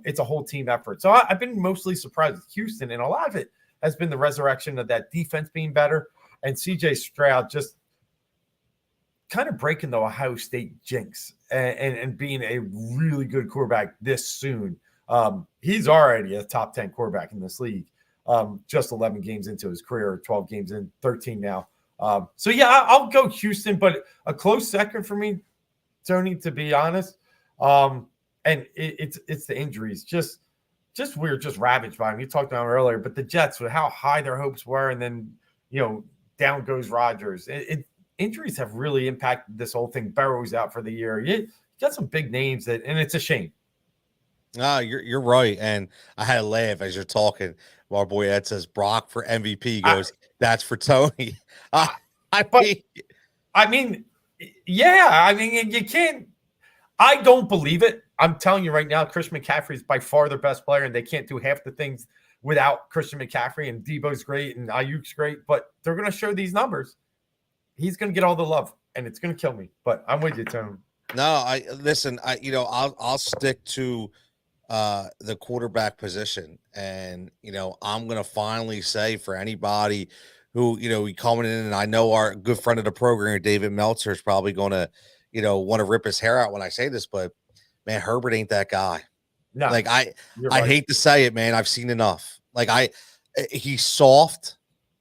It's a whole team effort. So I've been mostly surprised with Houston, and a lot of it has been the resurrection of that defense being better, and C.J. Stroud just kind of breaking the Ohio State jinx and being a really good quarterback this soon. He's already a top 10 quarterback in this league. Just 11 games into his career, 12 games in, 13 now. So yeah, I'll go Houston, but a close second for me, Tony, to be honest. And it's the injuries, just we're just ravaged by them. You talked about them earlier, but the Jets, with how high their hopes were, and then down goes Rodgers. Injuries have really impacted this whole thing. Burrow's out for the year. You got some big names and it's a shame. No, you're right, and I had a laugh as you're talking. Our boy Ed says Brock for MVP. He goes, that's for Tony. I mean, you can't. I don't believe it. I'm telling you right now, Christian McCaffrey is by far their best player, and they can't do half the things without Christian McCaffrey. And Debo's great, and Ayuk's great, but they're going to show these numbers. He's going to get all the love, and it's going to kill me. But I'm with you, Tony. No, I'll stick to the quarterback position, and I'm gonna finally say, for anybody who we coming in, and I know our good friend of the program, David Meltzer, is probably gonna want to rip his hair out when I say this, but man, Herbert ain't that guy. No, like I hate to say it, man. I've seen enough. He's soft.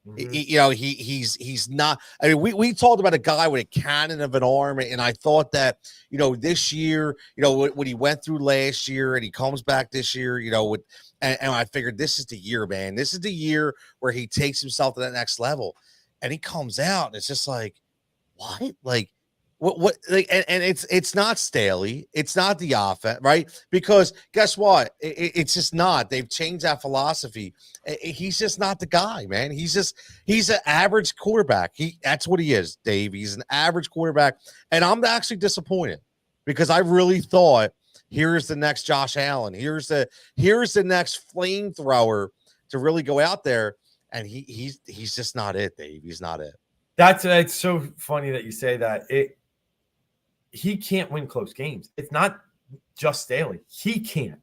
Mm-hmm. He's not. I mean, we talked about a guy with a cannon of an arm, and I thought that this year, what he went through last year, and he comes back this year, and I figured this is the year, man. This is the year where he takes himself to that next level, and he comes out, and it's just like, what, what and it's not Staley, it's not the offense, right? Because guess what? It's just not. They've changed that philosophy. He's just not the guy, man. He's an average quarterback. That's what he is, Dave. He's an average quarterback, and I'm actually disappointed because I really thought here's the next Josh Allen, here's the next flamethrower to really go out there, and he's just not it, Dave. He's not it. It's so funny that you say that. He can't win close games. It's not just Staley. He can't.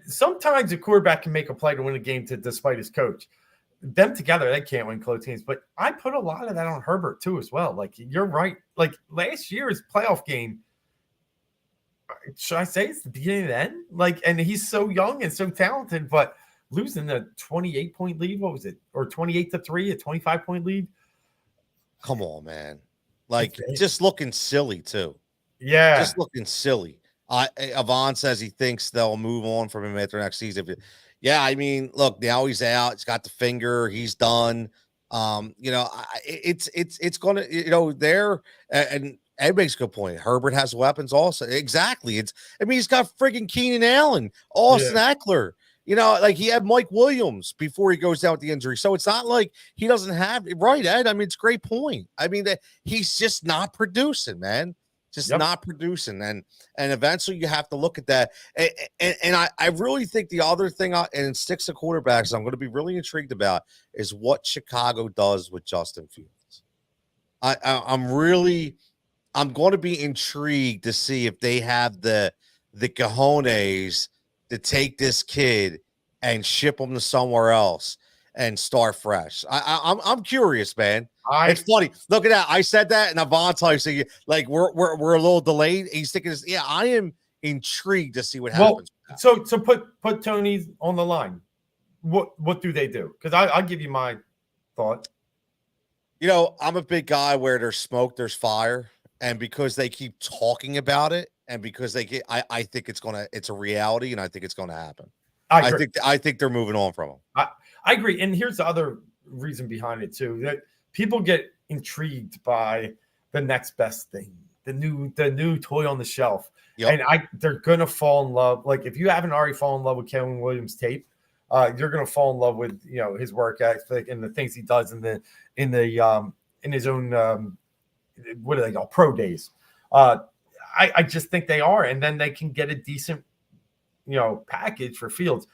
Sometimes a quarterback can make a play to win a game despite his coach. Them together, they can't win close games. But I put a lot of that on Herbert too as well. Like, you're right. Like, last year's playoff game, should I say it's the beginning of the end? Like, and he's so young and so talented, but losing the 28-point lead, what was it? Or 28-3, a 25-point lead? Come on, man. Just looking silly, too. Yeah. Just looking silly. Avon says he thinks they'll move on from him after next season. Yeah, I mean, look, now he's out. He's got the finger. He's done. It's going to, there. And Ed makes a good point. Herbert has weapons also. Exactly. He's got friggin' Keenan Allen, Austin Eckler. You know, like he had Mike Williams before he goes down with the injury. So it's not like he doesn't have it. Right, Ed? I mean, it's a great point. I mean, that he's just not producing, man. Just not producing. And eventually you have to look at that. And I really think the other thing, and it sticks to quarterbacks, I'm going to be really intrigued about is what Chicago does with Justin Fields. I'm going to be intrigued to see if they have the cojones to take this kid and ship him to somewhere else and start fresh. I'm curious, man. It's funny. Look at that. I said that, and Avante saying like we're a little delayed. He's thinking, yeah, I am intrigued to see what happens. So put Tony on the line. What do they do? Because I'll give you my thought. You know, I'm a big guy where there's smoke, there's fire, and because they keep talking about it, and because I think it's a reality, and I think it's gonna happen. I think they're moving on from him. I agree. And here's the other reason behind it too, that people get intrigued by the next best thing, the new toy on the shelf. Yep. And they're gonna fall in love. Like if you haven't already fallen in love with Kevin Williams' tape, you're gonna fall in love with his work ethic and the things he does in his own what do they call pro days. I just think they are, and then they can get a decent package for Fields.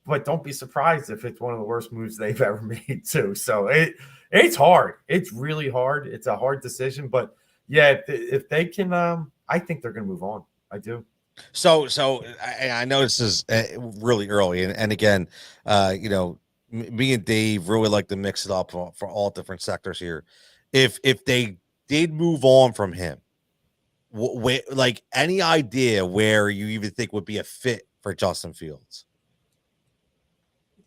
But don't be surprised if it's one of the worst moves they've ever made too. So it's hard. It's really hard. It's a hard decision. But yeah, if they can, I think they're going to move on. I do. So I know this is really early, and again, me and Dave really like to mix it up for all different sectors here. If they did move on from him, like any idea where you even think would be a fit for Justin Fields?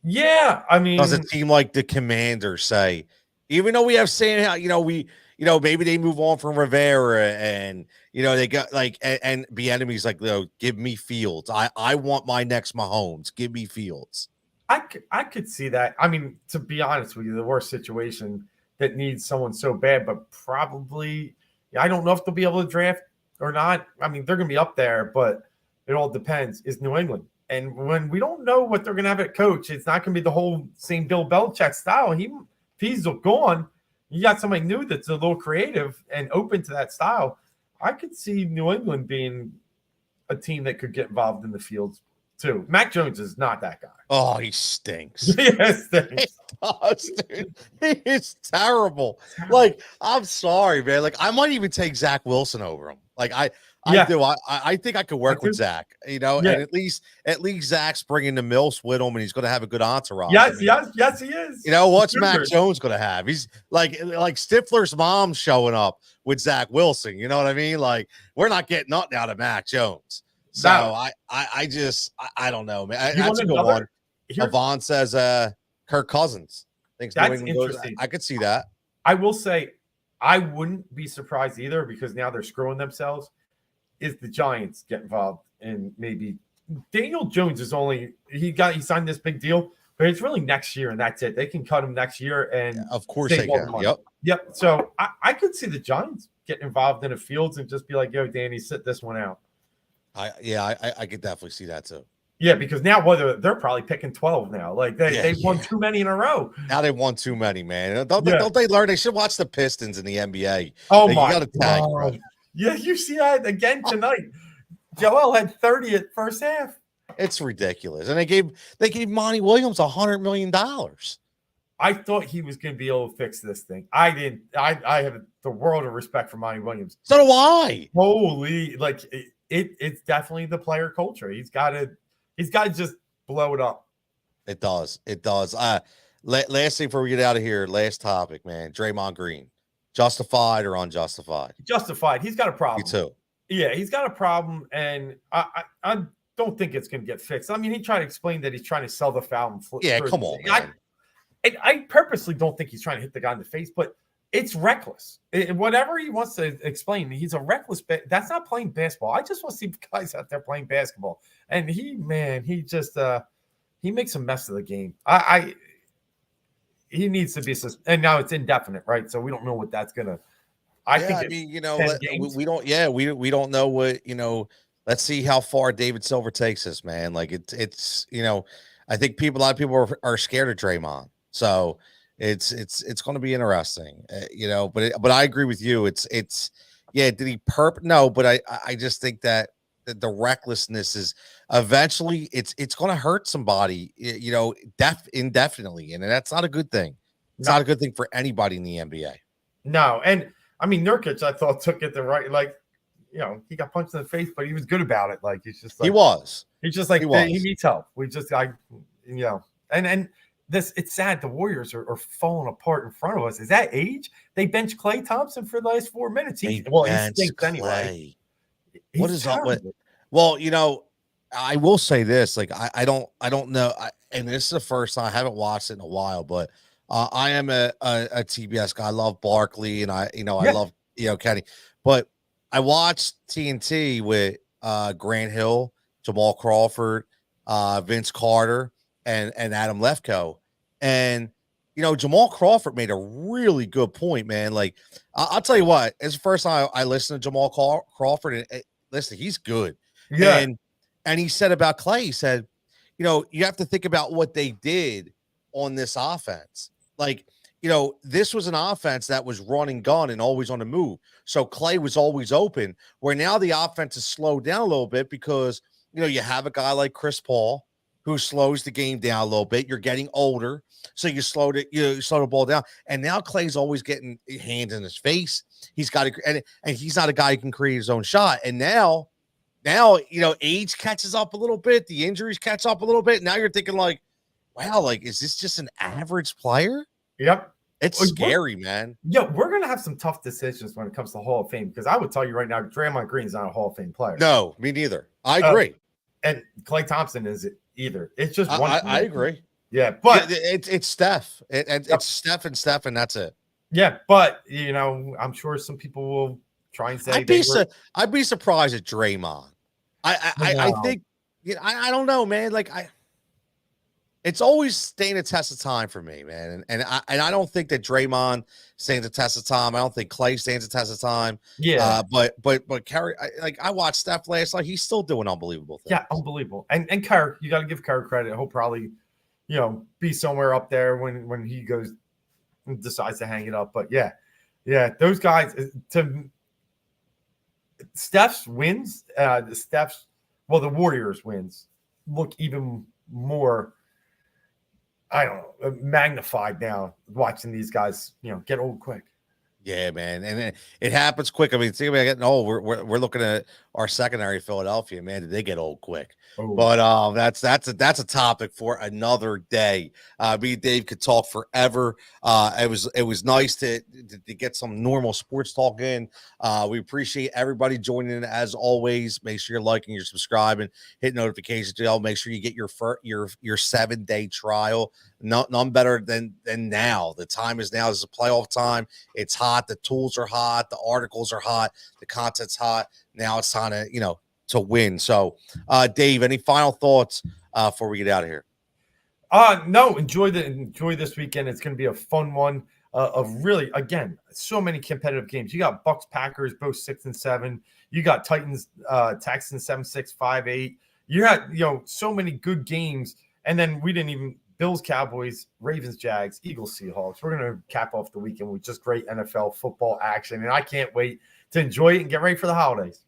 Yeah, I mean, does a team like the Commanders say, even though we have saying how maybe they move on from Rivera and they got like and be enemies like give me Fields. I want my next Mahomes. Give me Fields. I could see that. I mean, to be honest with you, the worst situation that needs someone so bad, but probably I don't know if they'll be able to draft or not. I mean, they're going to be up there, but it all depends. Is New England. And when we don't know what they're going to have at coach, it's not going to be the whole same Bill Belichick style. If he's gone, you got somebody new that's a little creative and open to that style. I could see New England being a team that could get involved in the Fields too. Mac Jones is not that guy. Oh, he stinks. Yes, he does, dude. He is terrible. Like, I'm sorry, man. Like, I might even take Zach Wilson over him. Like, I do. I think I could work with Zach, and at least Zach's bringing the Mills with him, and he's going to have a good entourage. Yes, he is. What's Mac Jones going to have? He's like Stifler's mom showing up with Zach Wilson. You know what I mean? Like, we're not getting nothing out of Mac Jones. So I don't know, man. That's a good one. Yvonne says Kirk Cousins. Thinks that's interesting. I could see that. I will say I wouldn't be surprised either, because now they're screwing themselves. Is the Giants get involved in maybe Daniel Jones is he signed this big deal, but it's really next year and that's it. They can cut him next year, and of course they can. Yep. So I could see the Giants get involved in a Fields and just be like, "Yo, Danny, sit this one out." I could definitely see that too. Yeah, because now they're probably picking 12 now. Like they've won too many in a row. Now they won too many, man. Don't they learn? They should watch the Pistons in the NBA. Oh, my God. Yeah, you see that again tonight. Joel had 30 at first half. It's ridiculous. And they gave Monty Williams $100 million. I thought he was going to be able to fix this thing. I didn't. I have the world of respect for Monty Williams. So do I. Holy, like it's definitely the player culture. He's got to just blow it up. It does. Last thing before we get out of here, last topic, man. Draymond Green. Justified or unjustified? Justified. He's got a problem. Me too. Yeah, he's got a problem, and I don't think it's going to get fixed. I mean, he tried to explain that he's trying to sell the foul and flip. Yeah, come on, man. I purposely don't think he's trying to hit the guy in the face, but it's reckless. Whatever he wants to explain, he's a reckless. That's not playing basketball. I just want to see guys out there playing basketball, and he makes a mess of the game. He needs to be, and now it's indefinite, right? So we don't know what that's gonna I Yeah, think I mean, 10 games. we don't. Yeah, we don't know what. Let's see how far David Silver takes us, man. Like it's. I think a lot of people are scared of Draymond, so it's going to be interesting. But I agree with you. It's yeah. Did he No, but I just think that the recklessness is eventually it's going to hurt somebody. Indefinitely, and that's not a good thing. It's No, not a good thing for anybody in the NBA. no, and I mean Nurkic, I thought took it the right. Like, he got punched in the face, but he was good about it. Like he's just like he needs help. And this, it's sad. The Warriors are falling apart in front of us. Is that age? They benched Klay Thompson for the last 4 minutes. He stinks anyway. What is up with? Well, I will say this. Like, I don't know. And this is the first time I haven't watched it in a while, but I am a TBS guy. I love Barkley, and I love Kenny. But I watched TNT with Grant Hill, Jamal Crawford, Vince Carter, and Adam Lefkoe. And Jamal Crawford made a really good point, man. Like, I'll tell you what, it's the first time I listened to Jamal Crawford, and listen, he's good. Yeah. And he said about Klay, he said, you have to think about what they did on this offense. Like, this was an offense that was running gun and always on the move. So Klay was always open, where now the offense is slowed down a little bit because, you have a guy like Chris Paul who slows the game down a little bit. You're getting older, so you slow the ball down. And now Klay's always getting hands in his face. He's got to, and he's not a guy who can create his own shot. And now, age catches up a little bit. The injuries catch up a little bit. Now you're thinking like, wow, like, is this just an average player? Yep. It's scary, man. Yeah, we're going to have some tough decisions when it comes to Hall of Fame, because I would tell you right now, Draymond Green is not a Hall of Fame player. No, me neither. I agree. And Klay Thompson is either. It's just one. I agree. Yeah, but it's Steph. It's Steph, and that's it. Yeah, but I'm sure some people will try and say I'd be surprised at Draymond. I think I don't know, man. Like it's always staying the test of time for me, man. And I don't think that Draymond stands the test of time. I don't think Klay stands the test of time. Yeah. But Curry, I watched Steph last night. He's still doing unbelievable things. Yeah, unbelievable. And Curry, you got to give Curry credit. He'll probably, be somewhere up there when he goes and decides to hang it up. But yeah, those guys. Steph's wins. The Warriors wins look even more, I don't know, magnified now watching these guys, get old quick. Yeah, man, and it happens quick. I mean, think about getting old. We're looking at our secondary, Philadelphia. Man, did they get old quick? Oh. But that's a topic for another day. Me and Dave could talk forever. It was nice to get some normal sports talk in. We appreciate everybody joining in as always. Make sure you're liking, you're subscribing, hit notifications bell. Make sure you get your 7-day trial. None better than now. The time is now. This is a playoff time. It's hot. The tools are hot. The articles are hot. The content's hot. Now it's time to win. So, Dave, any final thoughts before we get out of here? No. Enjoy this weekend. It's going to be a fun one. Of really, again, so many competitive games. You got Bucks, Packers, both 6-7. You got Titans, Texans 7-6, 5-8. You had so many good games, and then we didn't even. Bills, Cowboys, Ravens, Jags, Eagles, Seahawks. We're going to cap off the weekend with just great NFL football action, and I can't wait to enjoy it and get ready for the holidays.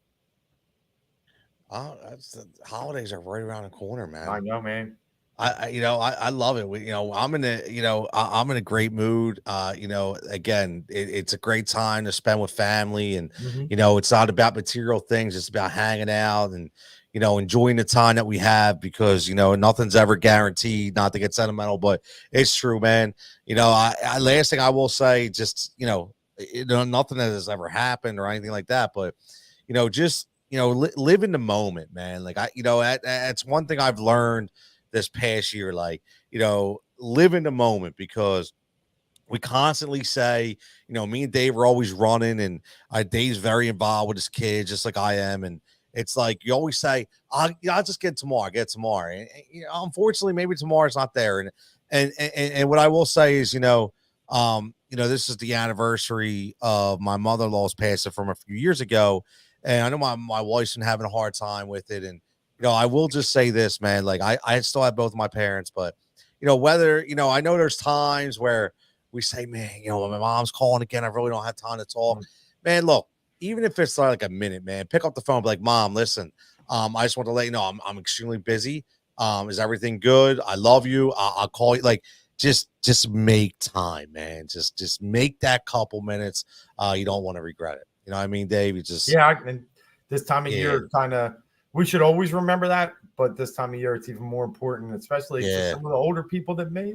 Oh, the holidays are right around the corner, man. I know, man. I love it. I'm in a great mood. Again, it's a great time to spend with family, and it's not about material things. It's about hanging out and enjoying the time that we have, because nothing's ever guaranteed. Not to get sentimental, but it's true, man. Last thing I will say, just nothing that has ever happened or anything like that, but just live in the moment, man. Like that's one thing I've learned this past year. Like live in the moment, because we constantly say, me and Dave are always running, and Dave's very involved with his kids, just like I am, and it's like you always say, I'll just get tomorrow. And unfortunately, maybe tomorrow's not there. And what I will say is, this is the anniversary of my mother-in-law's passing from a few years ago. And I know my wife's been having a hard time with it. And, I will just say this, man, like I still have both of my parents, but, whether, I know there's times where we say, man, when my mom's calling again, I really don't have time to talk. Man, look, even if it's like a minute, man, pick up the phone, be like, Mom, listen, I just want to let you know I'm extremely busy. Is everything good? I love you. I'll call you. Like, just make time, man. Just make that couple minutes. You don't want to regret it. You know what I mean, Dave? You just and this time of year, we should always remember that, but this time of year it's even more important, especially for some of the older people that may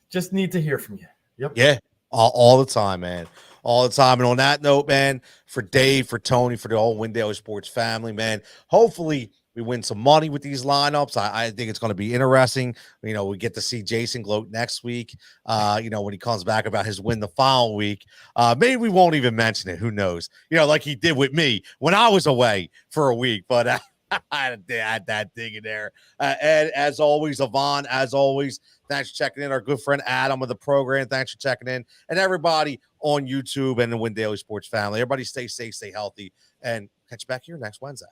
just need to hear from you. Yep. Yeah. All the time, man. All the time. And on that note, man, for Dave, for Tony, for the whole Win Daily Sports family, man, hopefully we win some money with these lineups. I think it's going to be interesting. We get to see Jason gloat next week, when he comes back about his win the following week. Maybe we won't even mention it. Who knows? Like he did with me when I was away for a week. But I had that thing in there. Ed, as always, Yvonne, as always, thanks for checking in. Our good friend Adam of the program, thanks for checking in. And everybody on YouTube and the Win Daily Sports family. Everybody stay safe, stay healthy, and catch you back here next Wednesday.